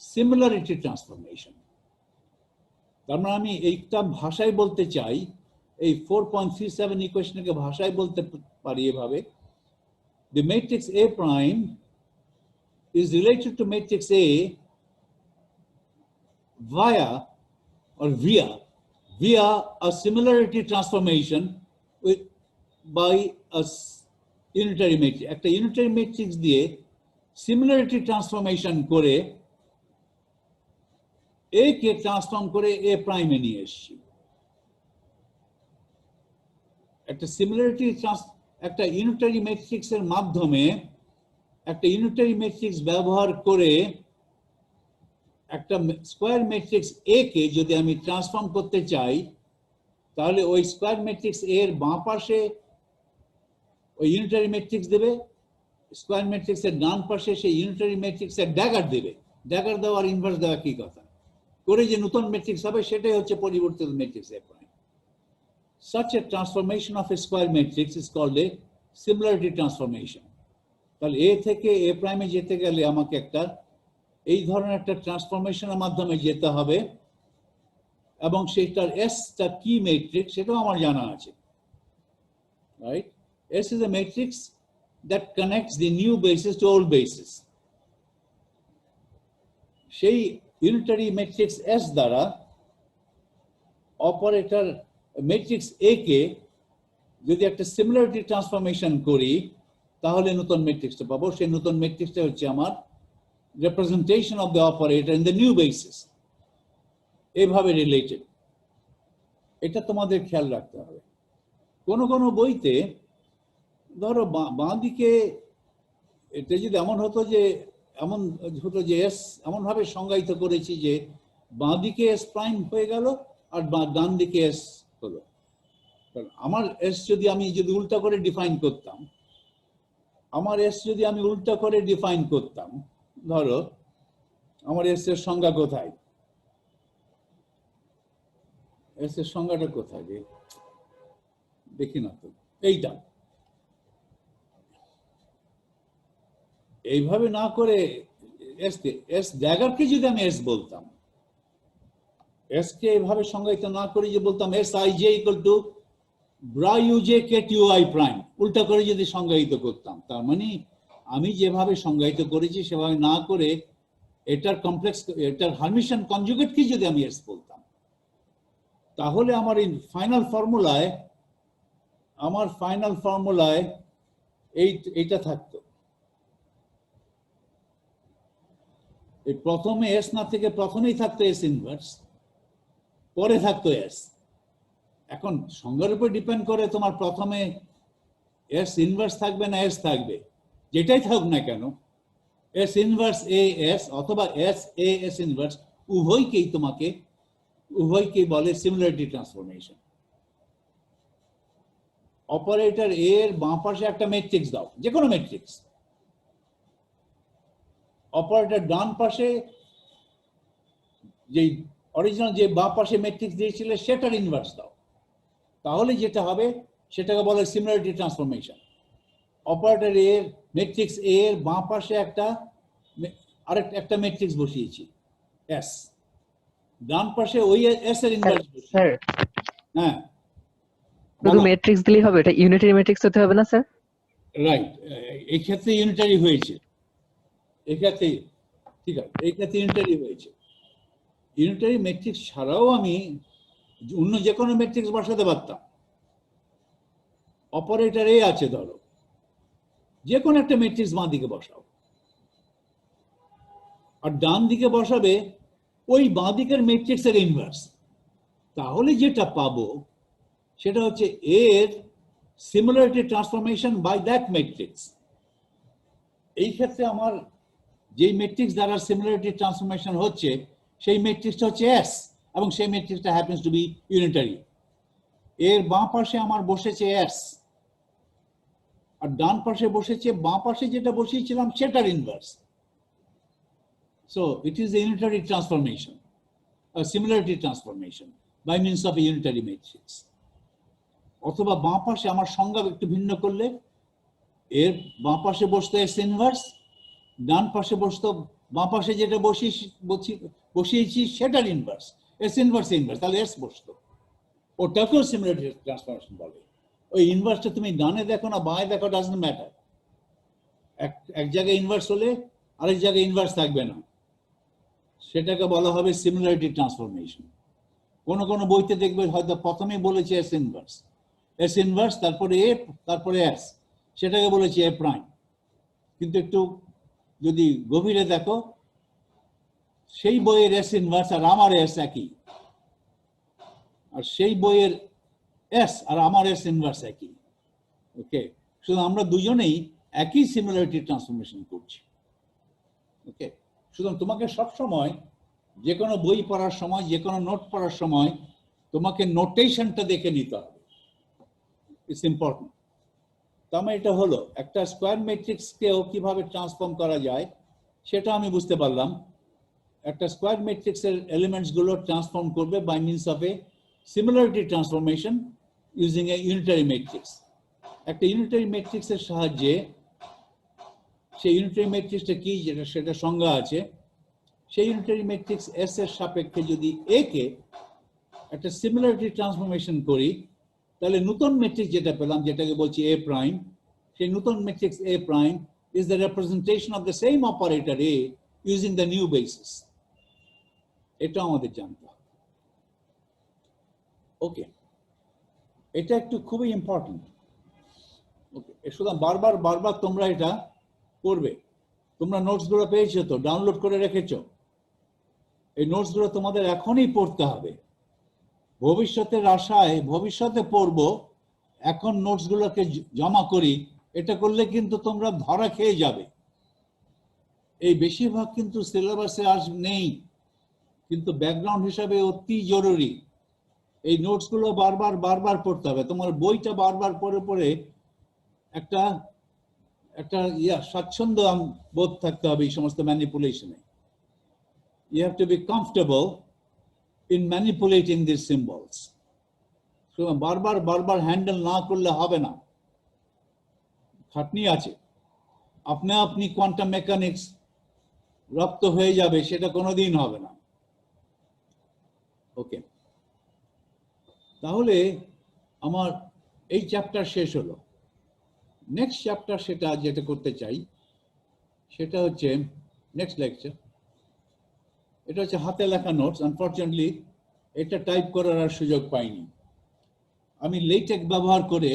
similarity transformation. তার মানে আমি এইটা ভাষায় বলতে চাই, এই 4.37 ইকুয়েশনকে ভাষায় বলতে পারি এভাবে: the matrix A prime is related to matrix A via a similarity transformation by a unitary matrix. একটা unitary matrix দিয়ে similarity transformation করে A কে ট্রান্সফর্ম করে A প্রাইমে নিয়ে এসেছি। একটা সিমিলারিটি একটা ইউনিটারি ম্যাট্রিক্সের মাধ্যমে একটা ইউনিটারি ম্যাট্রিক্স ব্যবহার করে একটা স্কয়ার ম্যাট্রিক্স এ কে যদি আমি ট্রান্সফর্ম করতে চাই, তাহলে ওই স্কয়ার ম্যাট্রিক্স এর বাঁ পাশে ওই ইউনিটারি ম্যাট্রিক্স দেবে, স্কয়ার ম্যাট্রিক্সের ডান পাশে সেই ইউনিটারি ম্যাট্রিক্সের ড্যাগার দেবে। ড্যাগার দেওয়া আর ইনভার্স দেওয়া কি কথা? করে যে নতুন ম্যাট্রিক্স হবে সেটাই হচ্ছে পরিবর্তিত matrix A prime. Such a transformation of a square matrix is called a similarity transformation. তাহলে এ থেকে এ প্রাইমে যেতে গেলে আমাকে একটা এই ধরনের একটা ট্রান্সফরমেশনের মাধ্যমে যেতে হবে এবং সেটার এসটা কি ম্যাট্রিক্স সেটাও আমার জানা আছে, right? S is a matrix that connects the new basis to old basis. সেই ইউনিটারি ম্যাট্রিক্স S দ্বারা অপারেটর ম্যাট্রিক্স A কে যদি একটা সিমিলারিটি ট্রান্সফরমেশন করি, তাহলে নতুন ম্যাট্রিক্সটা পাবো। সেই নতুন ম্যাট্রিক্সটা হচ্ছে আমার representation of the operator in the new basis. এইভাবে রিলেটেড, এটা তোমাদের খেয়াল রাখতে হবে। কোন কোন বইতে ধরো বাঁ দিকে এটা যদি এমন হতো যে এস এমন ভাবে সংজ্ঞায়িত করেছি যে বাঁ দিকে এস প্রাইম হয়ে গেল আর ডান দিকে এস হলো। আমার এস যদি আমি উল্টা করে ডিফাইন করতাম, ধরো আমার এস এর সংজ্ঞা কোথায়? এস এর সংজ্ঞাটা কোথায় দেখি না তো। এইটা এইভাবে না করে এস ড্যাগারকে যদি আমি এস বলতাম, এস কে এভাবে সংজ্ঞায়িত না করে যে বলতাম S I J equal to bra U J ket U I prime, উল্টা করে যদি সংজ্ঞায়িত করতাম, তার মানে আমি যেভাবে সংজ্ঞায়িত করেছি সেভাবে না করে এটার কমপ্লেক্স, এটার হারমিশন কনজুগেটকে যদি আমি এস বলতাম, তাহলে আমার এই ফাইনাল ফর্মুলায় এইটা থাকতো। এই প্রথমে এস না থেকে প্রথমেই থাকতো এস ইনভার্স, পরে থাকতো এস। এখন সংজ্ঞার উপর ডিপেন্ড করে তোমার প্রথমে এস ইনভার্স থাকবে না এস থাকবে, যেটাই থাকুক না কেন, এস ইনভার্স এ এস অথবা এস এ এস ইনভার্স উভয়কেই বলে সিমিলারিটি ট্রান্সফরমেশন। অপারেটর এ এর বাঁ পাশে একটা ম্যাট্রিক্স দাও, যে কোনো ম্যাট্রিক্স, অপারেটর ডান পাশে যে অরিজিনাল যে বাঁ পাশে ম্যাট্রিক্স দিয়েছিলে সেটার ইনভার্স দাও, তাহলে যেটা হবে সেটাকে বলে সিমিলারিটি ট্রান্সফরমেশন। অপারেটর এ এর ম্যাট্রিক্স এ এর বাঁ পাশে একটা ম্যাট্রিক্স বসিয়েছি এস, ডান পাশে ওই এস এর ইনভার্স। স্যার হ্যাঁ, শুধু ম্যাট্রিক্স দিলেই হবে? এটা ইউনিটারি ম্যাট্রিক্স হতে হবে না স্যার? রাইট, এই ক্ষেত্রে ইউনিটারি হয়েছে, এই ক্ষেত্রে ঠিক আছে, এই ক্ষেত্রে ইউনিটারি হয়েছে। ইউনিটারি ম্যাট্রিক্স ছাড়াও আমি অন্য যে কোনো ম্যাট্রিক্স বসাতে পারতাম। অপারেটর এ আছে ধরো, যে কোনো একটা ম্যাট্রিক্স বাঁ দিকে বসাও, আর ডান দিকে বসাবে ওই বাঁ দিকের ম্যাট্রিক্সের ইনভার্স, তাহলে যেটা পাবো সেটা হচ্ছে এর similarity transformation by that matrix. এই ক্ষেত্রে আমার যেই ম্যাট্রিক্স দ্বারা সিমিলারিটি ট্রান্সফরমেশন হচ্ছে সেই ম্যাট্রিক্সটা হচ্ছে এস, এবং সেই ম্যাট্রিক্সটা হ্যাপেন্স টু বি ইউনিটারি। এর বাঁ পাশে আমার বসেছে এস, আর ডান পাশে বসেছে বাঁ পাশে যেটা বসিয়েছিলাম সেটার inverse. So it is a unitary transformation, similarity transformation by means of a unitary matrix. অথবা বাঁ পাশে আমার সংজ্ঞা একটু ভিন্ন করলে এর বাঁ পাশে বসতো এস ইনভার্স, ডান পাশে বসতো বাঁ পাশে যেটা বসিয়েছি সেটার ইনভার্স, এস ইনভার্স ইনভার্স, তাহলে এস বসতো, ওটাকেও সিমিলারিটি ট্রান্সফরমেশন বলে। ওই ইনভার্সটা তুমি ডানে দেখো না বাঁয়ে দেখো, ডাজন্ট ম্যাটার, এক জায়গায় ইনভার্স হলে আরেক জায়গায় ইনভার্স থাকবে না, সেটাকে বলা হবে সিমিলারিটি ট্রান্সফরমেশন। কোন কোন বইতে দেখবে হয়তো প্রথমেই বলেছে এস ইনভার্স তারপরে এ তারপরে এস, সেটাকে বলেছে এ প্রাইম। কিন্তু একটু যদি গভীরে দেখো সেই বইয়ের এস ইনভার্স আর আমার এস একই, আর সেই বইয়ের এস আর আমার এস ইনভার্স একই। ওকে, শুধু আমরা দুজনেই একই সিমিলারিটি ট্রান্সফরমেশন করছি। ওকে, সুতরাং তোমাকে সবসময় যে কোনো বই পড়ার সময়, যে কোনো নোট পড়ার সময় তোমাকে নোটেশনটা দেখে নিতে হবে, ইটস ইম্পর্টেন্ট। তার মানে এটা হলো একটা স্কোয়ার ম্যাট্রিক্সকেও কিভাবে ট্রান্সফর্ম করা যায় সেটা আমি বুঝতে পারলাম। একটা স্কোয়ার ম্যাট্রিক্সের এলিমেন্টস গুলো ট্রান্সফর্ম করবে by means of a similarity transformation using a unitary matrix. একটা ইউনিটারি ম্যাট্রিক্সের সাহায্যে, সেই ইউনিটারি ম্যাট্রিক্সটা কি যেটা সেটা সংজ্ঞা আছে, সেই ইউনিটারি ম্যাট্রিক্স এস এর সাপেক্ষে যদি এ কে একটা সিমিলারিটি ট্রান্সফরমেশন করি, তাহলে নতুন ম্যাট্রিক্স যেটা পেলাম, যেটাকে বলছি এ প্রাইম, সেই নতুন matrix A prime is the representation of the same operator A using the new basis. এটা আমাদের জানতে হবে। ওকে, এটা একটু খুবই ইম্পর্টেন্ট। ওকে, সুতরাং বারবার বারবার তোমরা এটা করবে। তোমরা নোটস গুলো পেয়েছো তো, ডাউনলোড করে রেখেছো, এই নোটস গুলো তোমাদের এখনই পড়তে হবে। ভবিষ্যতের আশায় ভবিষ্যতে পড়বো, এখন নোটস গুলোকে জমা করি, এটা করলে কিন্তু তোমরা ধরা খেয়ে যাবে। এই বেশিরভাগ কিন্তু সিলেবাসে আজ নেই, কিন্তু ব্যাকগ্রাউন্ড হিসাবে অতি জরুরি। এই নোটস গুলো বারবার বারবার পড়তে হবে। তোমার বইটা বারবার পড়ে পড়ে একটা একটা স্বাচ্ছন্দ্য বোধ থাকতে হবে এই সমস্ত ম্যানিপুলেশনে। You have to be comfortable in manipulating these symbols. So বারবার বারবার হ্যান্ডেল না করলে হবে না, খাটনি আছে। আপনি কোয়ান্টাম মেকানিক্স রপ্ত হয়ে যাবে সেটা কোনোদিন হবে না। ওকে, তাহলে আমার এই চ্যাপ্টার শেষ হলো। নেক্সট চ্যাপ্টার যেটা করতে চাই সেটা হচ্ছে নেক্সট লেকচার, এটা হচ্ছে হাতে লেখা নোটস। আনফরচুনেটলি এটা টাইপ করার আর সুযোগ পাইনি। আমি লেটেক ব্যবহার করে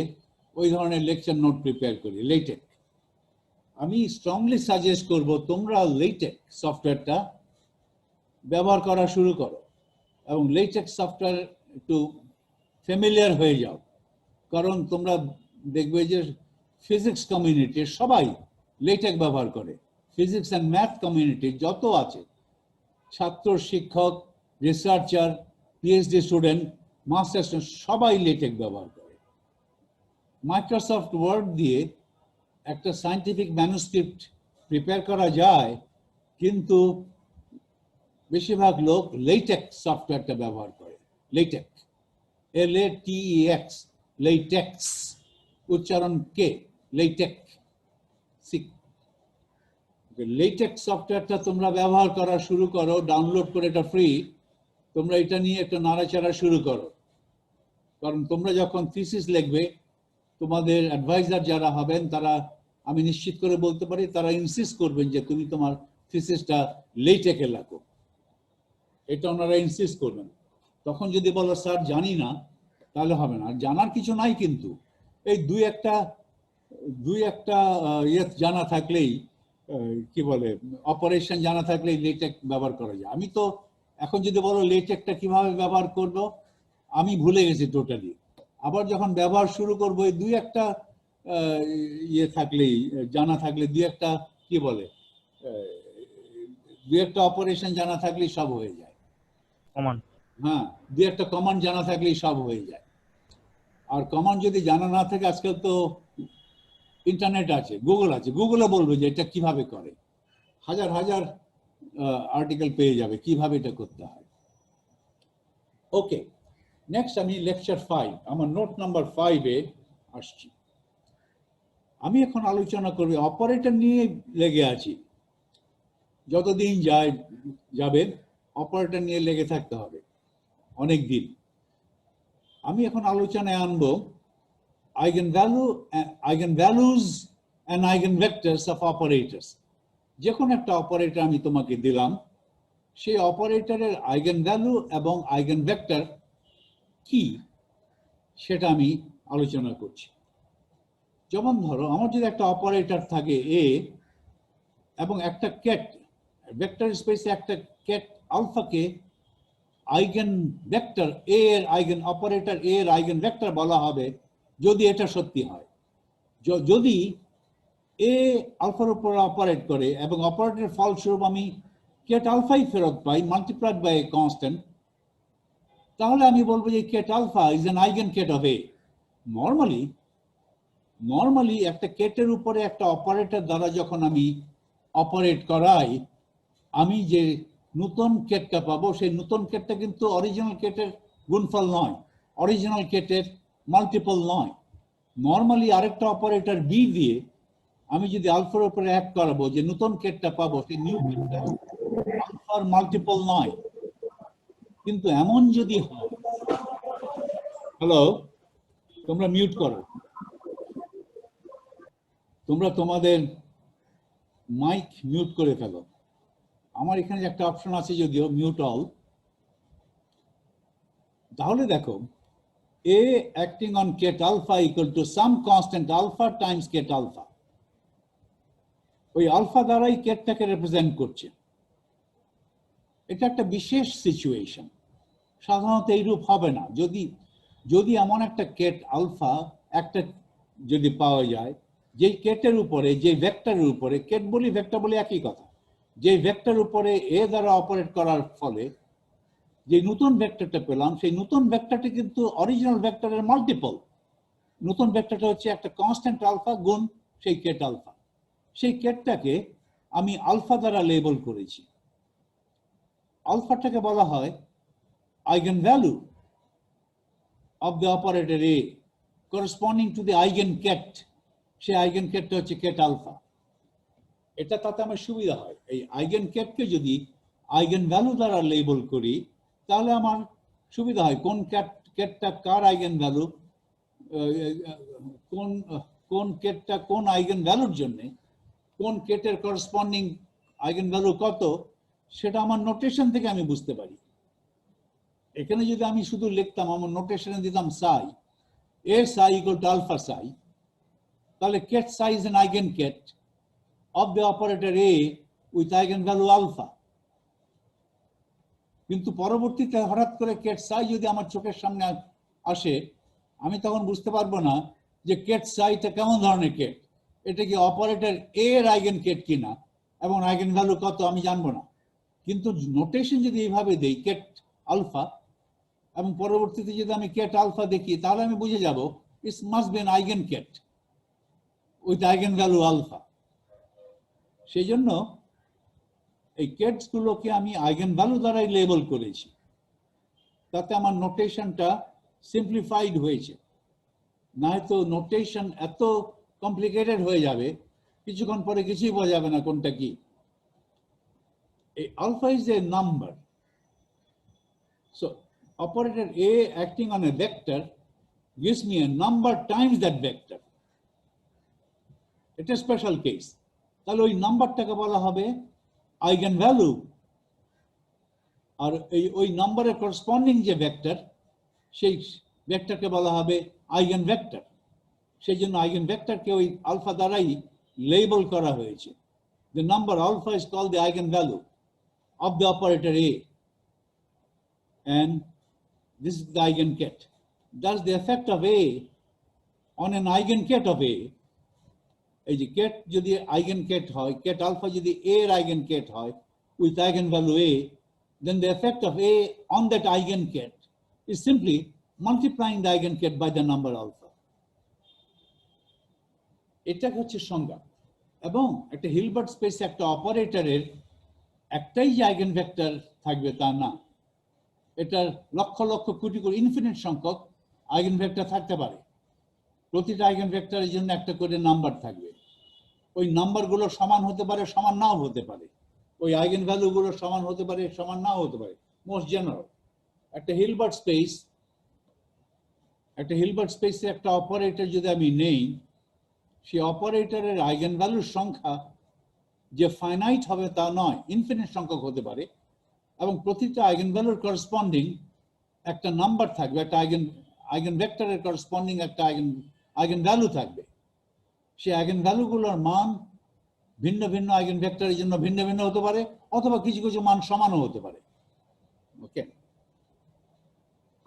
ওই ধরনের লেকচার নোট প্রিপেয়ার করি। লেটেক আমি স্ট্রংলি সাজেস্ট করব তোমরা লেটেক সফটওয়্যারটা ব্যবহার করা শুরু করো এবং লেটেক সফটওয়্যার একটু ফ্যামিলিয়ার হয়ে যাও, কারণ তোমরা দেখবে যে ফিজিক্স কমিউনিটির সবাই লেটেক ব্যবহার করে। ফিজিক্স অ্যান্ড ম্যাথ কমিউনিটি যত আছে, ছাত্র, শিক্ষক, researcher, PhD student, master student, সবাই লেটেক ব্যবহার করে। মাইক্রোসফট ওয়ার্ড দিয়ে একটা সায়েন্টিফিক ম্যানুস্ক্রিপ্ট প্রিপেয়ার করা যায়, কিন্তু বেশিরভাগ লোক লেটেক সফটওয়্যারটা ব্যবহার করে। লেটেক, LATEX, লেটেক্স, উচ্চারণ কে, লেটেক। লেটেক সফটওয়্যারটা তোমরা ব্যবহার করা শুরু করো, ডাউনলোড করে, এটা ফ্রি। তোমরা এটা নিয়ে একটা নাড়াচাড়া শুরু করো, কারণ তোমরা যখন থিসিস লিখবে, তোমাদের অ্যাডভাইজার যারা হবেন তারা, আমি নিশ্চিত করে বলতে পারি, তারা ইনসিস্ট করবেন যে তুমি তোমার থিসিসটা লেটেকে লেখো। এটা ওনারা ইনসিস্ট করবেন। তখন যদি বলো স্যার জানি না, তাহলে হবে না। আর জানার কিছু নাই, কিন্তু এই দুই একটা ইয়ে জানা থাকলেই, কি বলে, অপারেশন জানা থাকলেই লেটেক ব্যবহার করা যায়। আমি তো এখন যদি বলো লেটেকটা কিভাবে ব্যবহার করব, আমি ভুলে গেছি টোটালি। আবার যখন ব্যবহার শুরু করবো, এই দুই একটা ইয়ে থাকলেই, জানা থাকলে, দুই একটা, কি বলে, দুই একটা অপারেশন জানা থাকলেই সব হয়ে যায়। কমান্ড, হ্যাঁ, দুই একটা কমান্ড জানা থাকলেই সব হয়ে যায়। আর কমান্ড যদি জানা না থাকে, আজকাল তো ইন্টারনেট আছে, গুগল আছে, গুগলে বলবে যে এটা কিভাবে করে, হাজার হাজার আর্টিকেল পেয়ে যাবে কিভাবে এটা করতে হয়। ওকে, নেক্সট আমি লেকচার 5, আমার নোট নাম্বার 5-এ আসছি। আমি এখন আলোচনা করব, অপারেটর নিয়ে লেগে আছি, যতদিন যাবে অপারেটর নিয়ে লেগে থাকতে হবে অনেক দিন। আমি এখন আলোচনায় আনবো eigenvalues and eigenvectors of operators. যে কোনো একটা অপারেটর আমি তোমাকে দিলাম, সেই অপারেটরের আইগেনভ্যালু এবং আইগেনভেক্টর কি সেটা আমি আলোচনা করছি। যেমন ধরো, আমার যদি একটা অপারেটর থাকে এ এবং একটা কেট, ভেক্টর স্পেসে একটা কেট আলফাকে আইগেন ভেক্টর এ এর আইগেন অপারেটর এ এর আইগেন ভেক্টর বলা হবে, যদি এটা সত্যি হয়। যদি এ আলফার উপর অপারেট করে এবং অপারেটরের ফলস্বরূপ আমি কেট আলফাই ফেরত পাই মাল্টিপ্লাইড বাই এ কনস্ট্যান্ট, তাহলে আমি বলবো যে ket alpha is an eigenket of A. Normally একটা কেটের উপরে একটা অপারেটর দ্বারা যখন আমি অপারেট করাই, আমি যে নতুন কেটটা পাবো, সেই নতুন কেটটা কিন্তু অরিজিনাল কেটের গুণফল নয়, অরিজিনাল কেটের মাল্টিপল নয়। নর্মালি আরেকটা অপারেটর বি দিয়ে আমি যদি আলফার উপরে অ্যাড করাবো, যে নতুন কেটটা পাবো, সেই নিউ কেটটা আলফার মাল্টিপল নয়। কিন্তু এমন যদি হয়, হ্যালো, তোমরা মিউট করো, তোমরা তোমাদের মাইক মিউট করে ফেলো। আমার এখানে একটা অপশন আছে যদিও, মিউট অল। তাহলে দেখো, A acting on ket alpha equal to some constant alpha times ket alpha. ওই আলফা দ্বারাই কেটটাকে রিপ্রেজেন্ট করছে। এটা একটা বিশেষ সিচুয়েশন, সাধারণত এইরূপ হবে না। যদি এমন একটা কেট আলফা একটা যদি পাওয়া যায়, যেই কেটের উপরে, যে ভেক্টরের উপরে, কেট বলি ভেক্টর বলি একই কথা, যে ভেক্টর উপরে এ দ্বারা অপারেট করার ফলে যে নতুন ভেক্টরটা পেলাম, সেই নতুন ভেক্টরটা কিন্তু অরিজিনাল ভেক্টরের মাল্টিপল। নতুন ভেক্টরটা হচ্ছে একটা কনস্ট্যান্ট আলফা গুণ সেই কেট আলফা। সেই কেটটাকে আমি আলফা দ্বারা লেবেল করেছি। আলফাটাকে বলা হয় eigenvalue of the operator A corresponding to the eigenket. সেই আইগেন কেটটা হচ্ছে কেট আলফা। এটা তাতে আমার সুবিধা হয়। এই আইগেন কেটকে যদি আইগেন ভ্যালু দ্বারা লেবেল করি, তাহলে আমার সুবিধা হয় কোন কেটটা কার আইগেন ভ্যালু, কোন কেটটা কোন আইগেন ভ্যালুর জন্য, কোন কেটের করসপন্ডিং আইগেন ভ্যালু কত, সেটা আমার নোটেশন থেকে আমি বুঝতে পারি। এখানে যদি আমি শুধু লিখতাম, আমার নোটেশনে দিতাম সাই, এ সাই ইকুয়াল টু আলফা সাই, তাহলে ket psi is an eigenket of the operator A with eigenvalue alpha. কিন্তু পরবর্তীতে হঠাৎ করে কেট সাই যদি আমার চোখের সামনে আসে, আমি তখন বুঝতে পারবো না যে কেট সাইটা কেমন ধরনের কেট, এটা কি অপারেটর এ এর আইগেন কেট কিনা এবং আইগেন ভ্যালু কত আমি জানবো না। কিন্তু নোটেশন যদি এইভাবে দেই কেট আলফা, এবং পরবর্তীতে যদি আমি কেট আলফা দেখি, তাহলে আমি বুঝে যাব it's must be an eigenket with eigenvalue alpha. সেই জন্য এই কেটস গুলোকে আমি আইগেন ভ্যালু দ্বারাই লেবেল করেছি, তাতে আমার নোটেশনটা সিম্পলিফাইড হয়েছে। নয়তো নোটেশন এত কমপ্লিকেটেড হয়ে যাবে, কিছুক্ষণ পরে কিছুই বোঝা যাবে না কোনটা কি। এই alpha is a number, so operator A acting on a vector gives me a number times that vector. It's a special case. তাহলে ওই নাম্বারটাকে বলা হবে আইগেন ভ্যালু, আর ওই নাম্বারের করসপন্ডিং যে ভেক্টর, সেই ভেক্টরকে বলা হবে আইগেন ভেক্টর। সেই জন্য আইগেন ভেক্টরকে ওই আলফা দ্বারাই লেবেল করা হয়েছে। The number alpha is called the eigenvalue of the operator A, and this is the eigenket. Thus the effect of A on an eigenket of A, এই যে Kate যদি eigenket হয়, Kate alpha যদি A এর eigenket হয় with eigenvalue A, then the effect of A on that eigenket is simply multiplying the eigenket by the number alpha. এটা হচ্ছে সংজ্ঞা। এবং একটা হিলবার্ট স্পেসে একটা অপারেটরের একটাই যে আইগেনভেক্টর থাকবে তা না, এটার লক্ষ লক্ষ কোটি কোটি ইনফিনিট সংখ্যক আইগেনভেক্টর থাকতে পারে। প্রতিটা আইগেনভেক্টরের জন্য একটা করে নাম্বার থাকবে। ওই নাম্বারগুলো সমান হতে পারে, সমান নাও হতে পারে। ওই আইগেন ভ্যালুগুলো সমান হতে পারে, সমান নাও হতে পারে। মোস্ট জেনারেল একটা হিলবার্ট স্পেসে একটা অপারেটর যদি আমি নেই, সেই অপারেটরের আইগেন ভ্যালুর সংখ্যা যে ফাইনাইট হবে তা নয়, ইনফিনিট সংখ্যক হতে পারে। এবং প্রতিটা আইগেন ভ্যালুর করসপন্ডিং একটা নাম্বার থাকবে, একটা আইগেন ভেক্টরের করসপন্ডিং একটা আইগেন ভ্যালু থাকবে। সেই আইগেন ভ্যালুগুলোর মান ভিন্ন ভিন্ন আইগেন ভেক্টরের জন্য ভিন্ন ভিন্ন হতে পারে, অথবা কিছু কিছু মান সমানও হতে পারে। ওকে,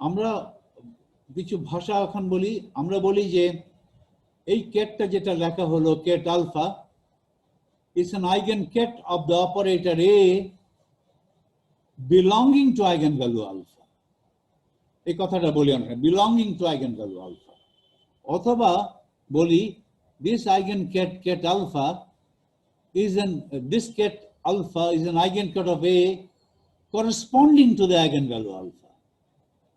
আমরা কিছু ভাষা এখন বলি। আমরা বলি যে এই কেটটা যেটা লেখা হলো ket alpha is an eigenket of the operator A belonging to eigenvalue alpha. এই কথাটা বলি আমরা, belonging to eigenvalue alpha। অথবা বলি this eigenket ket alpha is this ket alpha is an eigenket of A corresponding to the eigenvalue alpha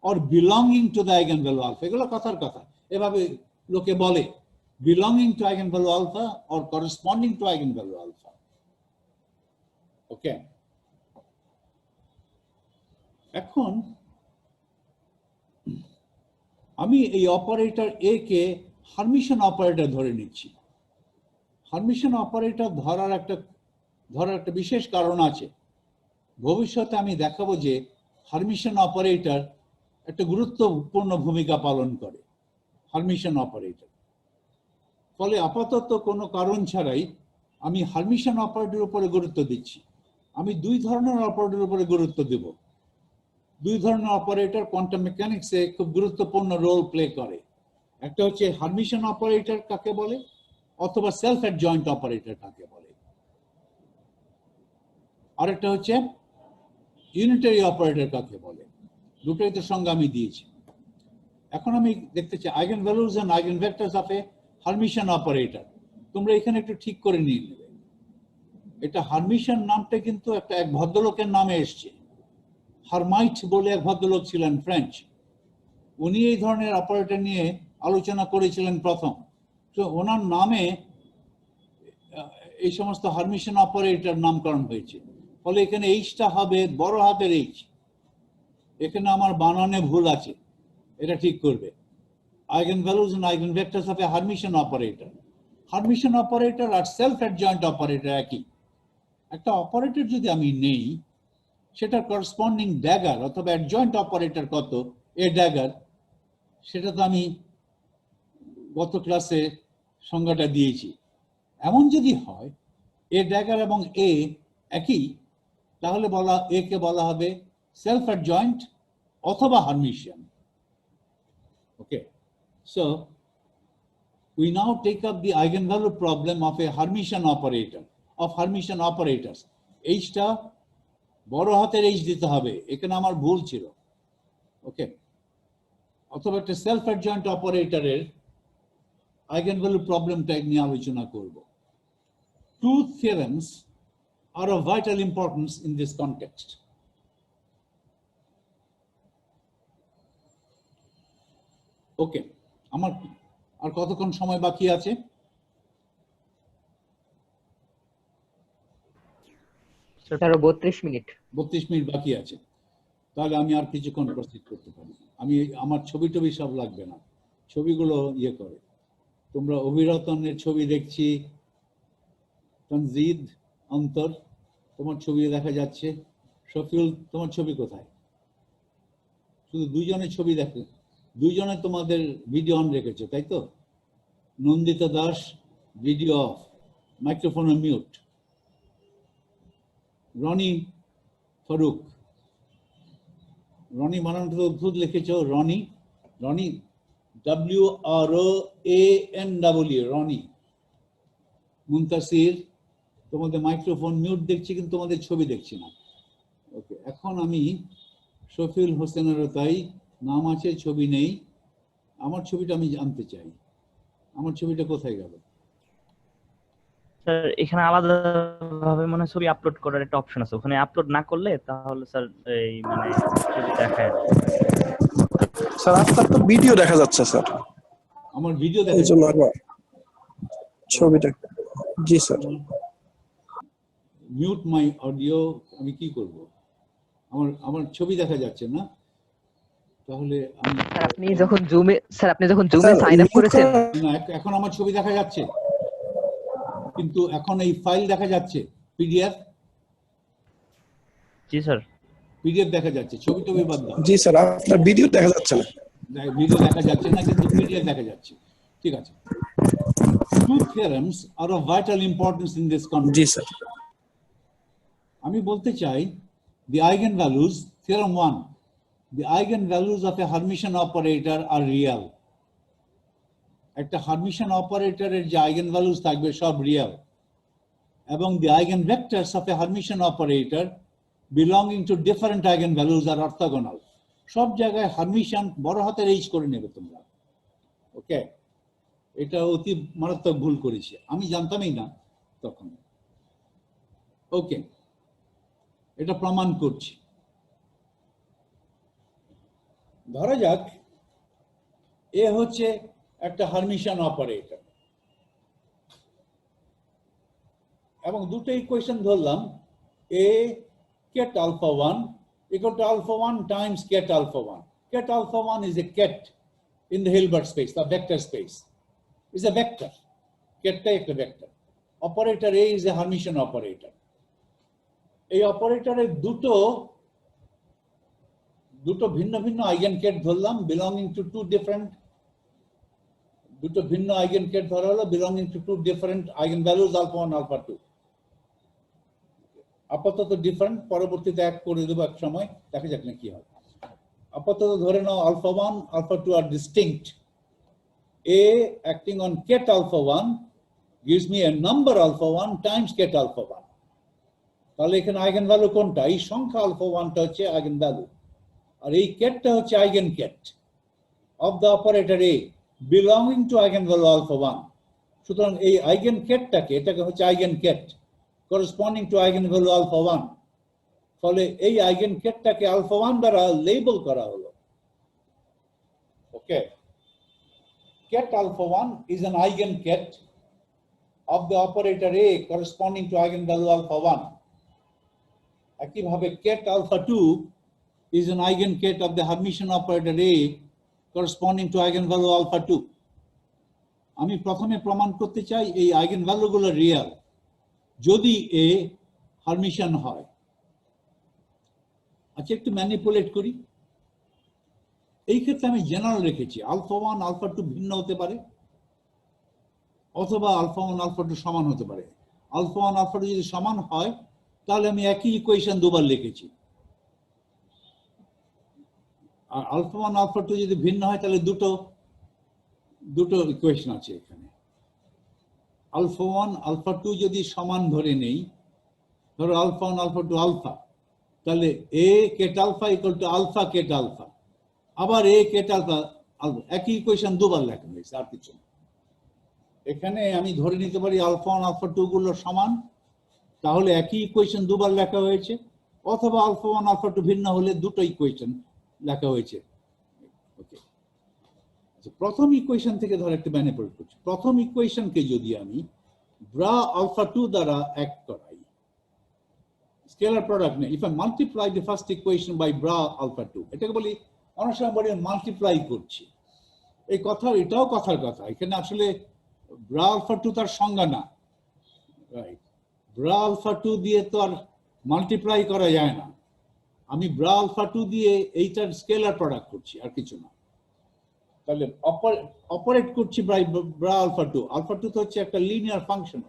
or belonging to the eigenvalue alpha। এগুলো কথার কথা, এভাবে লোকে বলে belonging to eigenvalue alpha or corresponding to eigenvalue alpha. Okay, এখন আমি এই operator এ কে হার্মিশন operator ধরে নিচ্ছি। হার্মিশন অপারেটর ধরার একটা বিশেষ কারণ আছে। ভবিষ্যতে আমি দেখাবো যে হার্মিশন অপারেটর একটা গুরুত্বপূর্ণ ভূমিকা পালন করে। হার্মিশন অপারেটর, ফলে আপাতত কোনো কারণ ছাড়াই আমি হার্মিশন অপারেটরের উপরে গুরুত্ব দিচ্ছি। আমি দুই ধরনের অপারেটরের উপরে গুরুত্ব দেব। দুই ধরনের অপারেটর কোয়ান্টাম মেকানিক্সে খুব গুরুত্বপূর্ণ রোল প্লে করে। একটা হচ্ছে হার্মিশন অপারেটর কাকে বলে, অথবা সেলফ অ্যাডজয়েন্ট অপারেটর কাকে বলে। আরেকটা হচ্ছে ইউনিটারি অপারেটর কাকে বলে। দুটোই তো সংজ্ঞা আমি দিয়েছি। এখন আমি দেখতে চাই eigenvalues and eigenvectors of a Hermitian operator. তোমরা এখানে একটু ঠিক করে নিয়ে নেবে, এটা হার্মিশন নামটা কিন্তু এক ভদ্রলোকের নামে এসছে। হারমাইট বলে এক ভদ্রলোক ছিলেন, ফ্রেঞ্চ। উনি এই ধরনের অপারেটর নিয়ে আলোচনা করেছিলেন প্রথম। তো ওনার নামে এই সমস্ত হার্মিশন অপারেটর নামকরণ হয়েছে। ফলে এখানে এইচটা হবে বড় হাতের এইচ, এখানে আমার বানানে ভুল আছে, এটা ঠিক করবে। Eigenvalues and eigenvectors of a Hermitian operator. Hermitian operator R self adjoint operator একই। একটা অপারেটর যদি আমি নেই, সেটার করসপন্ডিং ড্যাগার অথবা অ্যাডজয়েন্ট অপারেটর কত, এ ড্যাগার, সেটা তো আমি গত ক্লাসে সংজ্ঞাটা দিয়েছি। এমন যদি হয় এ ড্যাগার এবং এ একই, তাহলে এ কে বলা হবে সেলফ অ্যাডজয়েন্ট অথবা Hermitian. Okay, so we now take up the eigenvalue problem of a Hermitian operator, of Hermitian operators. H-টা বড় হাতের H দিতে হবে, এখানে আমার ভুল ছিল। ওকে, অথবা একটা সেলফ অ্যাডজয়েন্ট অপারেটরের eigenvalue প্রবলেমটা নিয়ে আলোচনা করব। Two theorems are of vital importance in this context. ওকে, আমার আর কতক্ষণ সময় বাকি আছে? Sir 32 minute. 32 মিনিট বাকি আছে, তাহলে আমি আর কিছুক্ষণ প্রস্তুত করতে পারি। আমার ছবি টবি সব লাগবে না, ছবিগুলো ইয়ে করে। তোমরা অভিরতনের ছবি দেখছি, তনজিদ, অন্তর, তোমার ছবি দেখা যাচ্ছে। শফিউল, তোমার ছবি কোথায়? শুধু দুইজনের ছবি দেখো, দুইজনে তোমাদের ভিডিও অন রেখেছো, তাই তো? Nandita Das, video off, microphone mute. Roni Faruk, Roni বানানটা তো অদ্ভুত লিখেছ, রনি, রনি WROANW, রনি। মুনতাসির, তোমাদের মাইক্রোফোন মিউট দেখছি, কিন্তু তোমাদের ছবি দেখছি না। ওকে, এখন আমি শফিউল হোসেনেরও তাই নাম আছে, ছবি নেই। আমার ছবিটা আমি জানতে চাই, আমার ছবিটা কোথায় গেল? স্যার এখানে আলাদাভাবে মনে হয় ছবি আপলোড করার একটা অপশন আছে, ওখানে আপলোড না করলে তাহলে স্যার এই মানে ছবি দেখায় না। স্যার আপনার তো ভিডিও দেখা যাচ্ছে স্যার, আমার ভিডিও এই দেখা জন্য আবার ছবিটা। জি স্যার। মিউট মাই অডিও, আমি কি করব? আমার ছবি দেখা যাচ্ছে না, তাহলে আমি স্যার আপনি যখন জুমে স্যার, সাইন আপ mute করেছেন, না, এখন আমার ছবি দেখা যাচ্ছে, কিন্তু এখন এই ফাইল দেখা যাচ্ছে, পিডিএফ জি স্যার। দেখা যাচ্ছে, ছবি টবি বাদ দাও। জি স্যার, আপনার ভিডিও দেখা যাচ্ছে না। ভিডিও দেখা যাচ্ছে না, কিন্তু পিডিএফ দেখা যাচ্ছে। ঠিক আছে। Two theorems are of vital importance in this G context. Sir. আমি বলতে চাই, the eigenvalues, theorem 1, the eigenvalues of a Hermitian operator are real. একটা Hermitian অপারেটরের যে eigenvalues থাকবে সব রিয়েল, এবং the eigenvectors of a Hermitian operator belonging to different eigenvalues are orthogonal. সব জায়গায় Hermitian বড় হাতের H করে নেবে তোমরা। ওকে, এটা অতি মারাত্মক ভুল করেছি, আমি জানতামই না তখন। ওকে, এটা প্রমাণ করছি। ধরা যাক এ হচ্ছে একটা Hermitian অপারেটর, এবং দুটো ইকুয়েশন ধরলাম, a ket alpha 1 equal to alpha 1 times ket alpha 1. Ket alpha 1 is a ket in the Hilbert space, the vector space. Is a vector. Ket টা একটা vector. Operator A is a Hermitian operator. এই অপারেটরের দুটো ভিন্ন ভিন্ন আইগেনকেট ধরলাম, belonging to two different, দুটো ভিন্ন আইগেনকেট ধরা হলো belonging to two different eigenvalues alpha 1 alpha 2. আপাতত ডিফারেন্ট, পরবর্তীতে এক করে দেবো এক সময়, দেখা যাক না কি হয়। আপাতত ধরে নাও alpha 1 alpha 2 are distinct. A acting on ket alpha 1 gives me a number alpha 1 times ket alpha 1. তাহলে এখানে আইগেনভ্যালু কোনটা? এই সংখ্যা alpha 1 টা হচ্ছে আইগেনভ্যালু, আর এই কেটটা হচ্ছে আইগেনকেট of the operator A belonging to eigenvalue alpha 1. সুতরাং এই আইগেনকেটটাকে, এটাকে হচ্ছে আইগেনকেট corresponding to eigenvalue alpha 1. ফলে এই আইগেনকেটটাকে alpha 1 দ্বারা লেবেল করা হলো। ওকে, ket alpha 1 is an eigenket of the operator A corresponding to eigenvalue alpha 1. একইভাবে ket alpha 2 is an eigenket of the Hermitian operator A corresponding to eigenvalue alpha 2. আমি প্রথমে প্রমাণ করতে চাই এই আইগেনভ্যালুগুলো রিয়েল যদি এ হার্মিশিয়ান হয়। আচ্ছা, একটু ম্যানিপুলেট করি। এই ক্ষেত্রে আমি জেনারেল রেখেছি আলফা 1 আলফা 2 ভিন্ন হতে পারে, অথবা আলফা 1 আলফা 2 সমান হতে পারে। আলফা 1 আলফা 2 যদি সমান হয় তাহলে আমি একই ইকুয়েশন দুবার লিখেছি, আর আলফা 1 আলফা 2 যদি ভিন্ন হয় তাহলে দুটো ইকুয়েশন আছে এখানে। আলফা 1 আলফা 2 যদি সমান ধরে নেই, ধরো আলফা 1 আলফা 2 আলফা, তাহলে A ket alpha equal to alpha ket alpha, আবার এ কেট আলফা আলফা, একই ইকুয়েশন দুবার লেখা হয়েছে, আর কিছু না। এখানে আমি ধরে নিতে পারি আলফা 1 আলফা 2 গুলো সমান, তাহলে একই ইকুয়েশন দুবার লেখা হয়েছে, অথবা আলফা 1 আলফা 2 ভিন্ন হলে দুটো ইকুয়েশন লেখা হয়েছে। ওকে, প্রথম ইকুয়েশন থেকে ধর একটা ম্যানিপুলেট করছি। প্রথম ইকুয়েশনকে যদি আমি ব্রা আলফা 2 দ্বারা এক করাই, স্কেলার প্রোডাক্ট নেই, if I multiply the first equation by bra alpha 2, এটাকে বলি অনেক সময় বলি মাল্টিপ্লাই করছি। এই কথা, এটাও কথার কথা, এখানে আসলে ব্রা আলফা 2 তার সংজ্ঞা না, রাইট? ব্রা আলফা 2 দিয়ে তো আর মাল্টিপ্লাই করা যায় না। আমি ব্রা আলফা 2 দিয়ে এইটার স্কেলার প্রোডাক্ট করছি, আর কিছু না। তাহলে অপারেট করছি ব্রা আলফা 2। আলফা 2 তো হচ্ছে একটা linear function.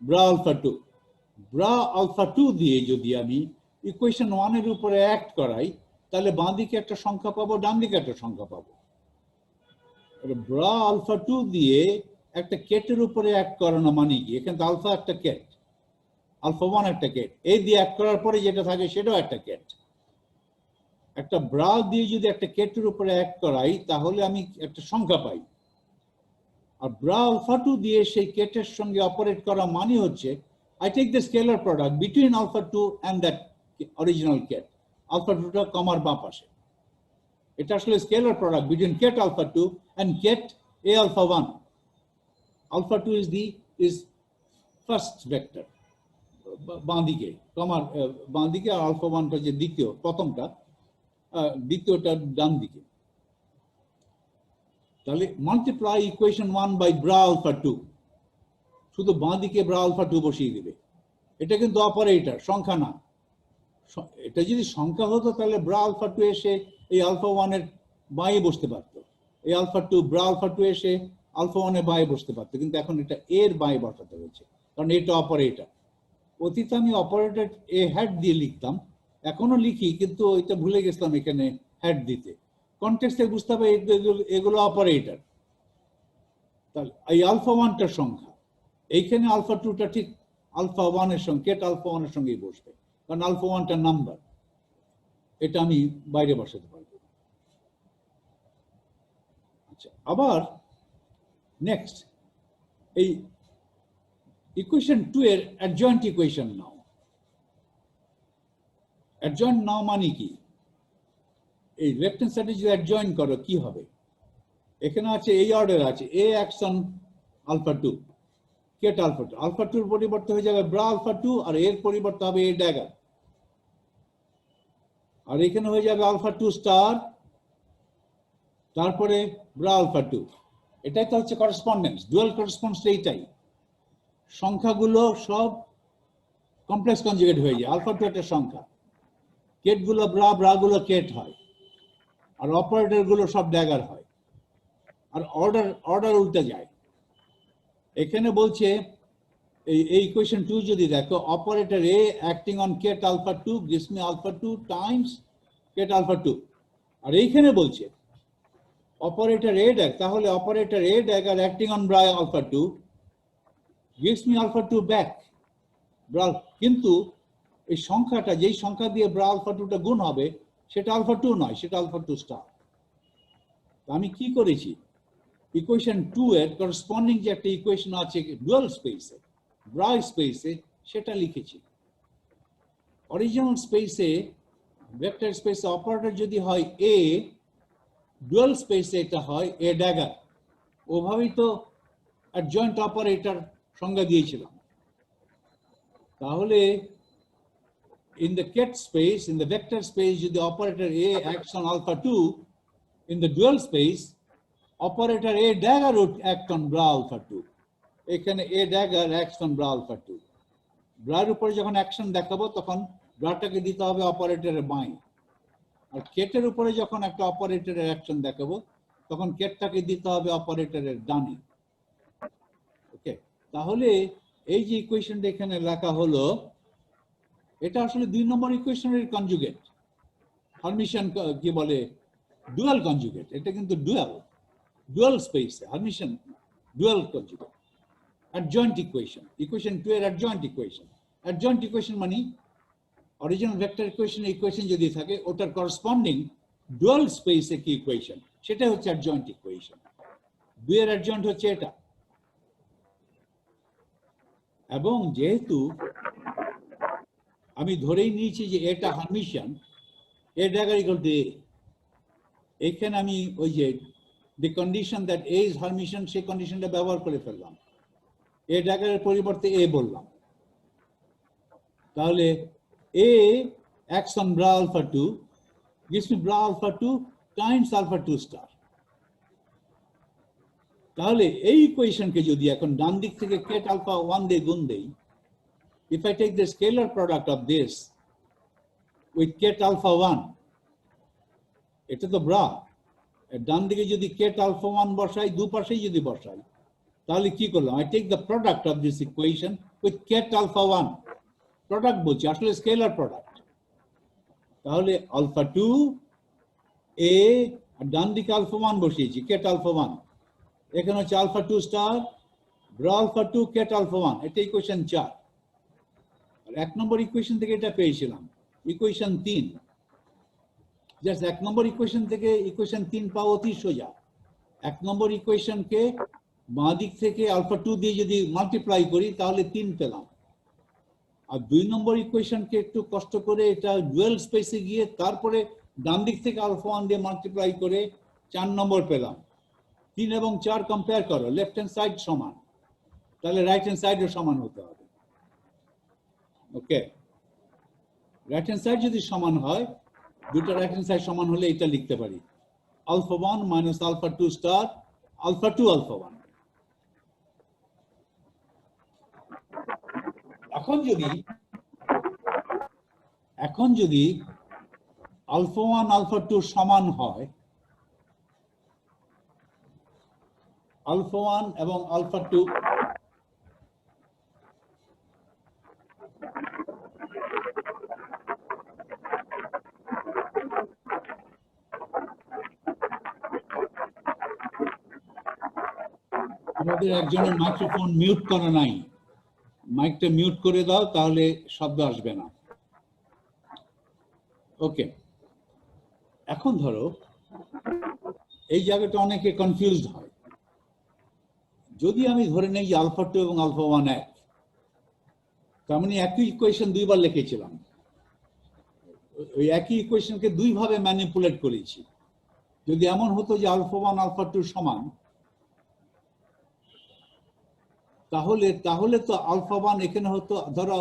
Bra alpha 2, bra alpha 2 দিয়ে যদি আমি ইকুয়েশন 1 এর উপরে অ্যাক্ট করাই, তাহলে বাঁ দিকে একটা সংখ্যা পাবো, ডান দিকে একটা সংখ্যা পাবো। ব্রা আলফা 2 দিয়ে একটা কেটের উপরে অ্যাক্ট করানো মানে কি? এখানে আলফা একটা কেট, আলফা 1 একটা কেট, এই দিয়ে অ্যাক্ট করার পরে যেটা থাকে সেটাও একটা কেট। একটা ব্রা দিয়ে যদি একটা কেটের উপরে অ্যাক্ট করাই তাহলে আমি একটা সংখ্যা পাই, আর ব্রা আলফা 2 দিয়ে সেই কেটের সঙ্গে অপারেট করা মানে হচ্ছে I take the scalar product between alpha 2 and that original ket, alpha 2 টা কমার বাঁ পাশে। এটা আসলে scalar product between ket alpha 2 and ket a alpha 1. Alpha 2 is first vector, বাঁ দিকে কমার বাঁ দিকে, আর আলফা 1 টা যে দ্বিতীয়, প্রথমটা, দ্বিতীয়টা ডান দিকে। তাহলে multiply equation 1 by bra alpha 2, শুধু বাঁ দিকে ব্রা আলফা 2 বসিয়ে দিবে। এটা কিন্তু অপারেটর, সংখ্যা না। এটা যদি সংখ্যা হতো তাহলে ব্রা আলফা 2 এসে এই আলফা 1 এর বাঁয়ে বসতে পারতো, এই আলফা 2 ব্রা আলফা 2 এসে আলফা 1 এর বাঁয়ে বসতে পারতো, কিন্তু এখন এটা এর বাঁয়ে বসাতে হয়েছে, কারণ এটা অপারেটর। অতীতে আমি অপারেটর এ হ্যাড দিয়ে লিখতাম, এখনো লিখি, কিন্তু এটা ভুলে গেছিলাম এখানে হ্যাড দিতে। কনটেক্সটে বুঝতে হবে এগুলো অপারেটর। তাহলে এই আলফা 1 টার সংখ্যা, এইখানে আলফা 2 টা ঠিক আলফা 1 এর সঙ্গে, কেট আলফা 1 এর সঙ্গেই বসবে, কারণ আলফা 1 টা নাম্বার, এটা আমি বাইরে বসাতে পারবো। আচ্ছা, আবার নেক্সট এই ইকুয়েশন 2 এর অ্যাডজয়েন্ট ইকুয়েশন নাও। অ্যাডজয়েন্ট নাও মানে কি? এই লেফট হ্যান্ড সাইডে যদি অ্যাডজয়েন্ট করো কি হবে? এখানে আছে এই অর্ডার আছে A action alpha 2, ket alpha 2, alpha 2 এর পরিবর্তে হয়ে যাবে ব্রা আলফা 2, আর এর পরিবর্তে হবে এ ড্যাগার, আর এখানে হয়ে যাবে আলফা 2 স্টার, তারপরে ব্রা আলফা 2। এটাই তো হচ্ছে করেসপন্ডেন্স, ডুয়াল করেসপন্ডেন্স এইটাই। সংখ্যাগুলো সব কমপ্লেক্স কনজুগেট হয়ে যায়। আলফা 2 একটা সংখ্যা, কেট গুলো ব্রা, ব্রা গুলো কেট হয়, আর অপারেটর গুলো সব ড্যাগার হয়, আর অর্ডার উল্টে যায়। এখানে বলছে এই ইকুয়েশন 2 যদি দেখো, operator A acting on ket alpha 2 gives me alpha 2 times ket alpha 2, আর এইখানে বলছে অপারেটর এ ড্যাগ, তাহলে operator A dagger acting on bra alpha 2 gives me alpha 2 back. কিন্তু এই সংখ্যাটা, যেই সংখ্যা দিয়ে ব্রা আলফা 2 টা গুণ হবে, সেটা আলফা 2 নয়, সেটা আলফা 2 স্টার। আমি কি করেছি, ইকুয়েশন 2 এর করেসপন্ডিং যে একটা ইকুয়েশন আছে ডুয়াল স্পেসে, ব্রা স্পেসে, সেটা লিখেছি। অরিজিনাল স্পেসে, ভেক্টর স্পেসে অপারেটর যদি হয় এ, ডুয়াল স্পেসে এটা হয় এ ড্যাগার। ওভাবেই তো অ্যাডজয়েন্ট অপারেটর সংজ্ঞা দিয়েছিলাম। তাহলে in the ket space, in the vector space, যদি operator A acts on alpha 2, in the dual space, operator A dagger would act on bra alpha 2. এখানে A dagger acts on bra alpha 2. Brar উপরে যখন action দেখাবো তখন ব্রাটাকে দিতে হবে অপারেটরের বাঁয়ে, আর কেটের উপরে যখন একটা অপারেটরের অ্যাকশন দেখাবো তখন কেটটাকে দিতে হবে অপারেটরের ডানে। ওকে, তাহলে এই যে ইকুয়েশনটা এখানে লেখা হলো, এটা আসলে 2 নম্বর ইকুয়েশনের কনজুগেট, হারমিশন কি বলে, ডুয়াল কনজুগেট। এটা কিন্তু dual space, Hermitian dual conjugate, adjoint equation, equation 2 এর adjoint equation। adjoint equation মানে অরিজিনাল ভেক্টর ইকুয়েশন যদি থাকে ওটার করসপন্ডিং ডুয়াল স্পেসে কি ইকুয়েশন, সেটা হচ্ছে adjoint equation। 2 এর adjoint হচ্ছে এটা। এবং যেহেতু আমি ধরেই নিয়েছি যে এটা হারমিশন, A dagger equal to A, এখানে আমি ওই যে the condition that A is Hermitian সেই কন্ডিশনটা ব্যবহার করে ফেললাম, A dagger এর পরিবর্তে A বললাম। তাহলে A acts on bra alpha 2 gives me bra alpha 2 times alpha 2 star। তাহলে এই ইকুয়েশনকে যদি এখন ডান দিক থেকে কেট আলফা 1 দিয়ে গুণ দেই, if I take the scalar product of this with ket alpha 1, এটা তো ব্রা, ডান দিকে যদি কেট আলফা 1 বসাই, দুপাশেই যদি বসাই, তাহলে কি করলাম, I take the product of this equation with ket alpha 1, product বলছি, আসলে স্কেলার প্রোডাক্ট। তাহলে আলফা 2 A আর ডান দিকে আলফা 1 বসিয়েছি, কেট আলফা 1, এখানে হচ্ছে alpha 2 star bra alpha 2 ket alpha 1, এটা ইকুয়েশন 4। আর 1 নম্বর ইকুয়েশন থেকে এটা পেয়েছিলাম, ইকুয়েশন 3। জাস্ট 1 নম্বর ইকুয়েশন থেকে ইকুয়েশন 3 পাওয়া অতি সোজা। 1 নম্বর ইকুয়েশনকে বাঁ দিক থেকে আলফা 2 দিয়ে যদি মাল্টিপ্লাই করি তাহলে 3 পেলাম, আর 2 নম্বর ইকুয়েশনকে একটু কষ্ট করে এটা ডুয়াল স্পেসে গিয়ে তারপরে ডান দিক থেকে আলফা 1 দিয়ে মাল্টিপ্লাই করে 4 নম্বর পেলাম। 3 এবং 4 কম্পেয়ার করো, লেফট হ্যান্ড সাইড সমান, তাহলে রাইট হ্যান্ড সাইডও সমান হতে হবে। ওকে, রাইট হ্যান্ড সাইড যদি সমান হয়, দুটো রাইট হ্যান্ড সাইড সমান হলে এটা লিখতে পারি, alpha 1 minus alpha 2 star alpha 2 alpha 1। এখন যদি আলফা 1 আলফা 2 সমান হয়, আলফা 1 এবং আলফা 2 আমাদের একজনের মাইক্রোফোন মিউট করা নাই, মাইকটা মিউট করে দাও তাহলে শব্দ আসবে না। ওকে, এখন ধরো এই জায়গাটা অনেকে কনফিউজড হয়, যদি আমি ধরে নেই যে আলফা 2 এবং আলফা 1 এক, তার মানে একই ইকুয়েশন দুইবার লিখেছিলাম, ওই একই ইকুয়েশনকে দুই ভাবে ম্যানিপুলেট করেছি। যদি এমন হতো যে আলফা 1 আলফা 2 সমান, তাহলে তো আলফা 1 এখানে হতো, ধরো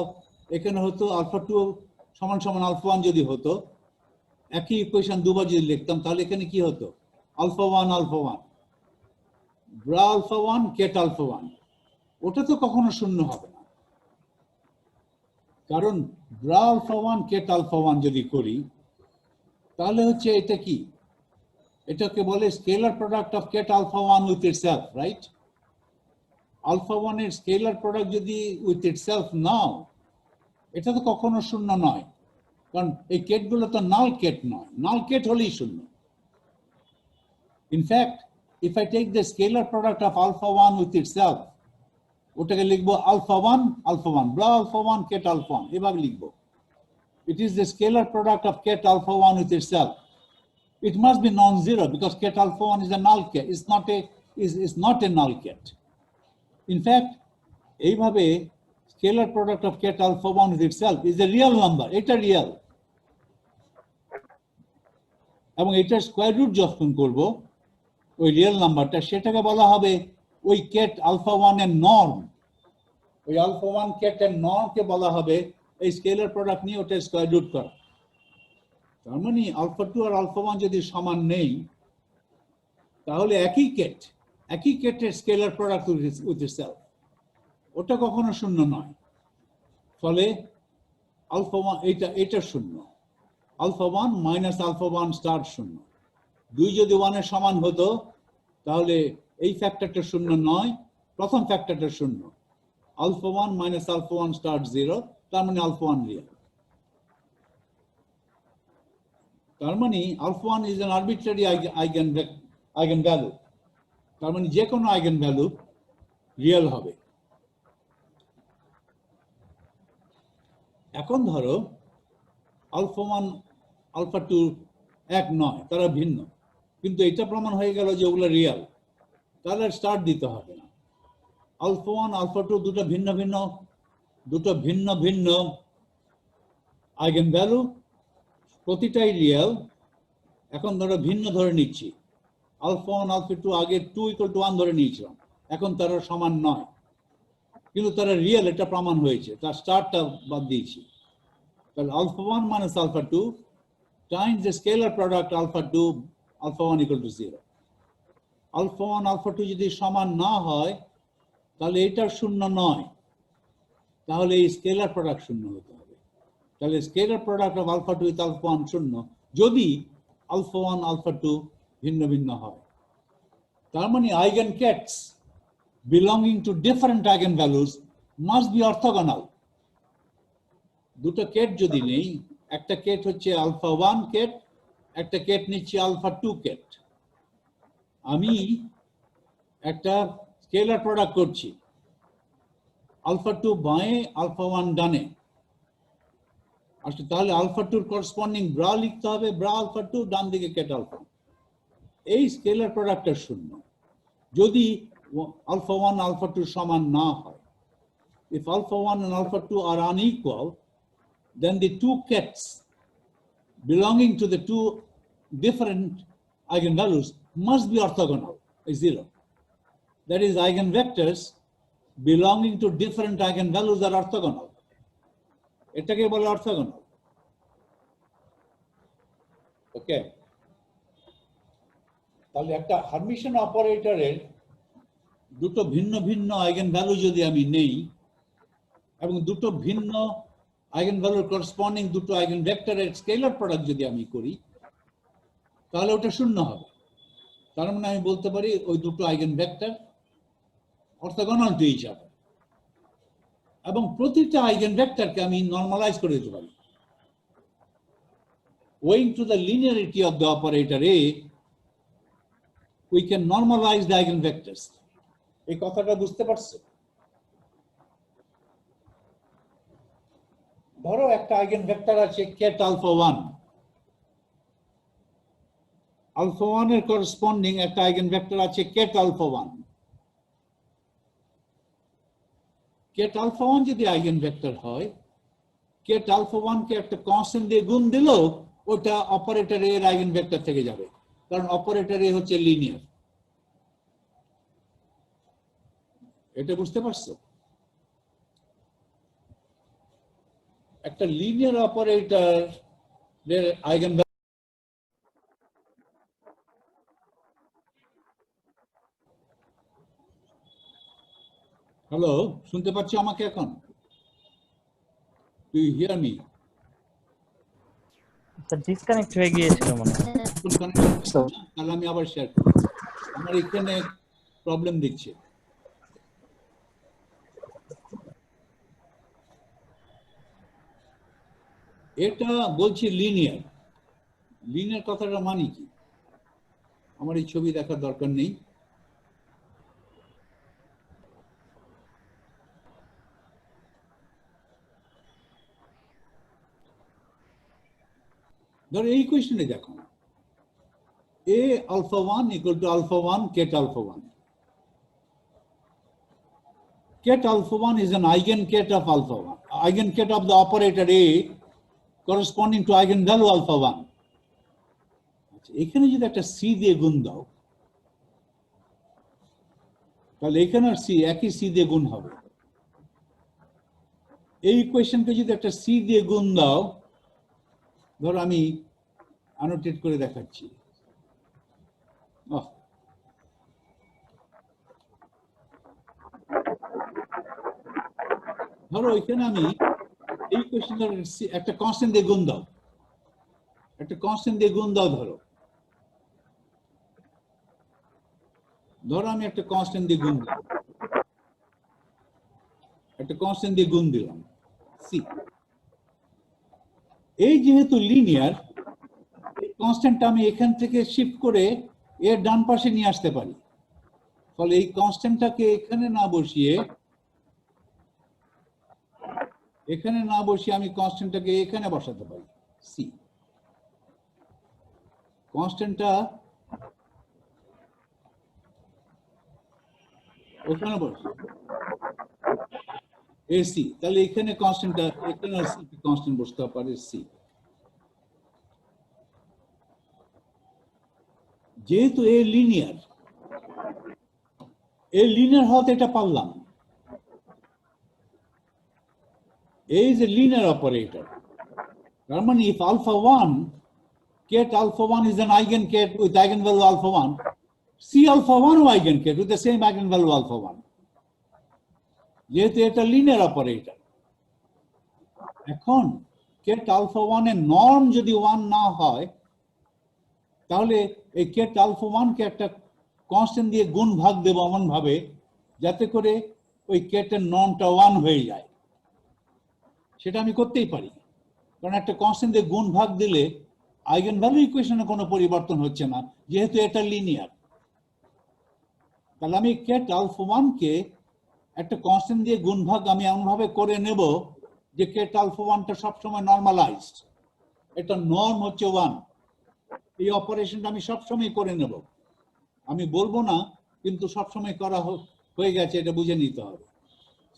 এখানে হতো আলফা 2 সমান সমান আলফা 1 যদি হতো, একই ইকুয়েশন দুবার যদি লিখতাম, তাহলে এখানে কি হতো, alpha 1 alpha 1 bra alpha 1 ket alpha 1, ওটা তো কখনো শূন্য হবে না, কারণ ব্রা আলফা 1 কেট আলফা 1 যদি করি তাহলে হচ্ছে এটা কি, এটাকে বলে scalar product of ket alpha 1 with itself, right? Alpha 1 এর স্কেলার প্রোডাক্ট যদি উইথ ইটসেলফ নাও, এটা তো কখনো শূন্য নয়, কারণ এই কেটগুলো তো নাল কেট নয়, নাল কেট হলেই শূন্য। In fact if I take the scalar product of alpha 1 with itself, ওটাকে লিখবো alpha 1 bra alpha 1 ket alpha 1, এভাবে লিখবো। It is the scalar product of ket alpha 1 with itself. It must be non-zero because ket alpha 1 is a null ket, is not a null ket. In fact, এইভাবে scalar product of ket alpha 1 with itself is a real number, এটা real, এবং এটার square root যখন করব ওই real নাম্বারটা, সেটাকে বলা হবে ওই কেট আলফা 1 এর নর্ম, ওই আলফা 1 কেট এর নর্মকে বলা হবে এই স্কেলার প্রোডাক্ট নিয়ে ওটা স্কয়ার রুট করা। তার মানে আলফা 2 আর আলফা 1 যদি সমান নেই, তাহলে একই কেটের স্কেলার প্রোডাক্ট উইথ ইটসেলফ, ওটা কখনো শূন্য নয়। ফলে আলফা 1 এটা শূন্য, আলফা 1 মাইনাস আলফা 1 স্টার শূন্য। 2 যদি 1 এর সমান হতো তাহলে এই ফ্যাক্টরটা শূন্য নয়, প্রথম ফ্যাক্টরটা শূন্য। আলফা 1 মাইনাস আলফা 1 স্টার 0, তার মানে আলফা 1 রিয়েল। তার মানে alpha 1 is an arbitrary eigenvalue, তার মানে যে কোনো আইগেন ভ্যালু রিয়েল হবে। এখন ধরো আলফা 1 আলফা 2 এক নয়, তারা ভিন্ন, কিন্তু এটা প্রমাণ হয়ে গেল যে ওগুলো রিয়েল, তাহলে স্টার্ট দিতে হবে না। আলফা 1 আলফা 2 দুটো ভিন্ন ভিন্ন আইগেন ভ্যালু, প্রতিটাই রিয়েল। এখন ধরো ভিন্ন ধরে নিচ্ছি, আলফা 1 আলফা 2 আগে 2 = 1 ধরে নিয়েছিলাম, এখন তারা সমান নয়, কিন্তু তারা রিয়েল, এটা প্রমাণ হয়েছে, তার স্টারটা বাদ দিয়েছি। তাহলে alpha 1 minus alpha 2 times the scalar product alpha 2 alpha 1 = 0। Alpha 1 alpha 2 যদি সমান না হয় তাহলে এটা শূন্য নয়, তাহলে এই স্কেলার প্রোডাক্ট শূন্য হতে হবে। তাহলে scalar product of alpha 2 with alpha 1 শূন্য, যদি আলফা 1 আলফা 2 ভিন্ন ভিন্ন হয়। তার মানে eigen Keats belonging to different eigenvalues must be orthogonal. দুটো কেট যদি নেই, একটা কেট হচ্ছে আলফা 1 কেট, একটা কেট নিচ্ছি আলফা 2 কেট, আমি একটা স্কেলার প্রোডাক্ট করছি, আলফা 2 বাঁয়ে আলফা 1 ডানে। আচ্ছা, তাহলে আলফা 2 করসপন্ডিং ব্রা লিখতে হবে, ব্রা আলফা 2, ডান দিকে কেট আলফা। এই স্কেলার প্রোডাক্টটা শূন্য যদি alpha 1 alpha 2 সমান না হয়। If alpha 1 and alpha 2 are unequal, then the two kets belonging to the two different eigenvalues must be orthogonal, is 0. That is, eigenvectors belonging to different eigenvalues are orthogonal. এটাকে বলে orthogonal. Okay. তাহলে একটা হার্মিশন অপারেটরের দুটো ভিন্ন ভিন্ন eigen value যদি আমি নেই এবং দুটো ভিন্ন আইগেন ভ্যালুর করসপন্ডিং দুটো আইগেন ভেক্টরের স্কেলার প্রোডাক্ট যদি আমি করি, তাহলে ওটা শূন্য হবে। তার মানে আমি বলতে পারি ওই দুটো eigenvector orthogonal to each other, এবং প্রতিটা আইগেন ভেক্টরকে আমি নরমালাইজ করে দিতে পারি। Owing to the linearity of the operator A, we can normalize the eigenvectors. এই কথাটা বুঝতে পারছো? ধরো একটা আইগেনভেক্টর আছে কেট আলফা 1, আলফা 1 এর করসপন্ডিং একটা আইগেনভেক্টর আছে কেট আলফা 1। কেট আলফা 1 যদি আইগেনভেক্টর হয়, কেট আলফা 1 কে একটা কনস্ট্যান্ট দিয়ে গুণ দিলেও ওটা অপারেটর এর আইগেনভেক্টর থেকে যাবে, কারণ অপারেটর এ হচ্ছে লিনিয়ার। এটা বুঝতে পারছো? একটা লিনিয়ার অপারেটর এর আইগেন হ্যালো, শুনতে পাচ্ছ আমাকে এখন? Do you hear me? Sir disconnect হয়ে গিয়েছিল মনে হয়। তাহলে আমি আবার শেয়ার করি, আমার এখানে প্রবলেম দিচ্ছে। এটা বলছি লিনিয়ার। লিনিয়ার কথাটা মানে কি? আমার এই ছবি দেখার দরকার নেই। ধরো এই কোয়েশ্চনে দেখো, a alpha 1 equal to alpha 1 ket alpha 1. Ket alpha 1 is an eigenket of alpha 1, eigenket of the operator A corresponding to eigenvalue alpha 1. এখানে যদি একটা c দিয়ে গুণ দাও, তাহলে এখানে c একই c দিয়ে গুণ হবে। এই ইকুয়েশনকে যদি একটা সি দিয়ে গুণ দাও, ধরো আমি অ্যানোটেট করে দেখাচ্ছি। ধরো এখানে আমি এই কোয়েশ্চেনটা একটা কনস্ট্যান্ট দিয়ে গুণ দাও, একটা কনস্ট্যান্ট দিয়ে গুণ দাও। ধরো আমি একটা কনস্ট্যান্ট দিয়ে গুণ দিলাম, একটা কনস্ট্যান্ট দিয়ে গুণ দিলাম সি। এই যেহেতু লিনিয়ার, এই কনস্ট্যান্টটা আমি এখান থেকে শিফট করে এর ডান পাশে নিয়ে আসতে পারি। ফলে এই কনস্ট্যান্টটাকে এখানে না বসিয়ে আমি কনস্ট্যান্টটাকে এখানে বসাতে পারি সি। কনস্ট্যান্টটা ওখানে বসে এসি, তাহলে এখানে কনস্ট্যান্টটা এখানে কনস্ট্যান্ট বসতে পারে সি। যেহেতু এ লিনিয়ার হওয়াতে এটা পারলাম। A is a linear operator. Normally, if alpha 1, ket alpha 1 is an eigenket with eigenvalue alpha 1, C alpha 1 eigenket with the same eigenvalue alpha 1. যেহেতু এটা লিনিয়ার অপারেটর, এখন ket alpha 1 এর norm যদি 1 না হয়, তাহলে এই ket alpha 1 কে একটা কনস্ট্যান্ট দিয়ে গুণ ভাগ দেব এমন ভাবে যাতে করে ওই ket এর নর্মটা 1 হয়ে যায়। সেটা আমি করতেই পারি, কারণ একটা কনস্ট্যান্ট দিয়ে গুণ ভাগ দিলে আইগেন ভ্যালু ইকুয়েশনে কোনো পরিবর্তন হচ্ছে না, যেহেতু এটা লিনিয়ার। তাহলে আমি ket alpha 1 কে একটা কনস্ট্যান্ট দিয়ে গুণ ভাগ আমি এমন ভাবে করে নেব যে ket alpha 1 টা সবসময় নর্মালাইজড, এটা নর্ম হচ্ছে 1। এই অপারেশনটা আমি সবসময় করে নেব, আমি বলবো না, কিন্তু সবসময় করা হয়ে গেছে, এটা বুঝে নিতে হবে।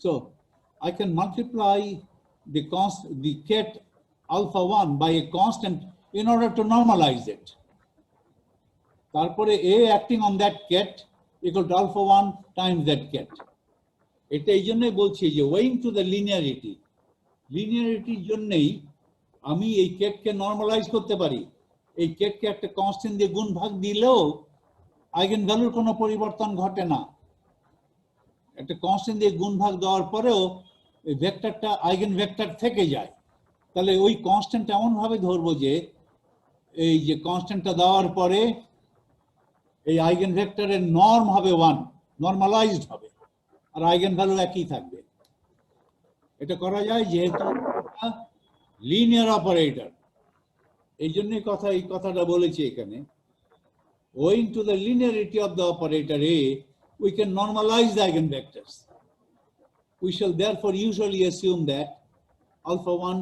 So I can multiply the ket alpha 1 by a constant in order to normalize it. তারপরে A acting on that ket equal to alpha 1 times that ket. এটা এই জন্যই বলছি যে owing to the linearityর জন্যই আমি এই কেটকে নর্মালাইজ করতে পারি। এই কেটকে একটা কনস্ট্যান্ট দিয়ে গুণ ভাগ দিলেও আইগেন ভ্যালুর কোনো পরিবর্তন ঘটে না। একটা কনস্ট্যান্ট দিয়ে গুণ ভাগ দেওয়ার পরেও এই ভেক্টরটা আইগেন ভেক্টর থেকে যায়। তাহলে ওই কনস্ট্যান্ট এমন ভাবে ধরবো যে এই যে কনস্ট্যান্টটা দেওয়ার পরে এই আইগেন ভেক্টরের নর্ম হবে 1, নর্মালাইজড হবে, আর আইগেন ভ্যালু একই থাকবে। এটা করা যায় যেহেতু লিনিয়ার অপারেটর, এই জন্যই এই কথাটা বলেছি এখানে। Owing to the linearity of the operator A, we can normalize the eigenvectors. We shall therefore usually assume that alpha 1,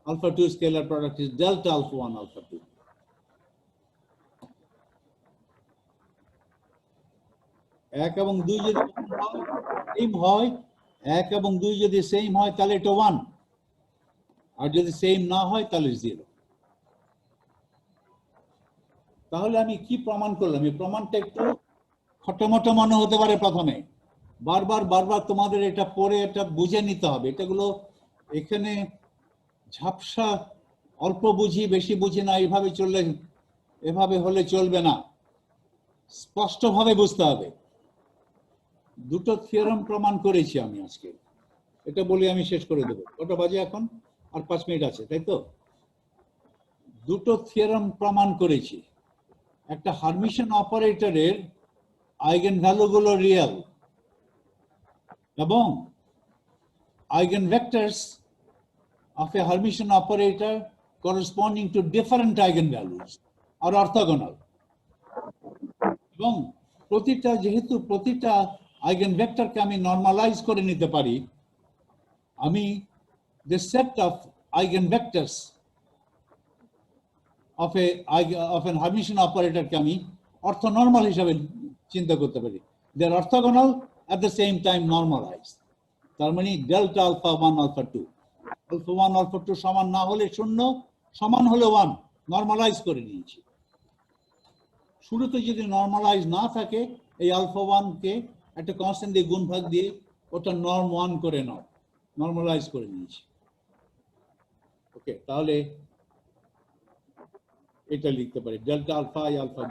alpha 2 scalar product is delta alpha 1, alpha 2. এক এবং দুই যদি সেম হয়, 1 এবং 2 যদি সেম হয় তাহলে এটা 1, আর যদি সেম না হয় তাহলে 0। তাহলে আমি কি প্রমাণ করলাম? এই প্রমাণটা একটু খটোমটো মনে হতে পারে প্রথমে, বারবার তোমাদের এটা পড়ে এটা বুঝে নিতে হবে। এটাগুলো এখানে ঝাপসা, অল্প বুঝি বেশি বুঝি না এভাবে হলে চলবে না, স্পষ্টভাবে বুঝতে হবে। দুটো থিওরাম প্রমাণ করেছি আমি আজকে, এটা বলে আমি শেষ করে দেবো। কটা বাজে এখন? আর 5 মিনিট আছে, তাই তো? দুটো থিওরাম প্রমাণ করেছি। একটা হারমিশন অপারেটরের আইগেন ভ্যালুগুলো রিয়েল এবং eigenvectors of a Hermitian operator corresponding to different eigenvalues are orthogonal, এবং যেহেতু প্রতিটা আইগেন ভেক্টরকে আমি নরমালাইজ করে নিতে পারি, আমি the set of eigenvectors of an Hermitian operator কে আমি অর্থনর্মাল হিসাবে চিন্তা করতে পারি। they are orthogonal at the same time normalized। তার মানে delta alpha 1 alpha 2, alpha 1 alpha 2 সমান না হলে 0, সমান হলে 1, নরমালাইজ করে নিয়েছি। শুরুতে যদি নরমালাইজ না থাকে, এই আলফা 1 কে একটা কনস্ট্যান্ট দিয়ে গুণ ভাগ দিয়ে ওটা নর্ম 1 করে নাও, নর্মালাইজ করে নিয়েছি। ওকে, তাহলে এটা লিখতে পারি ডেল্টা আলফা আই আলফা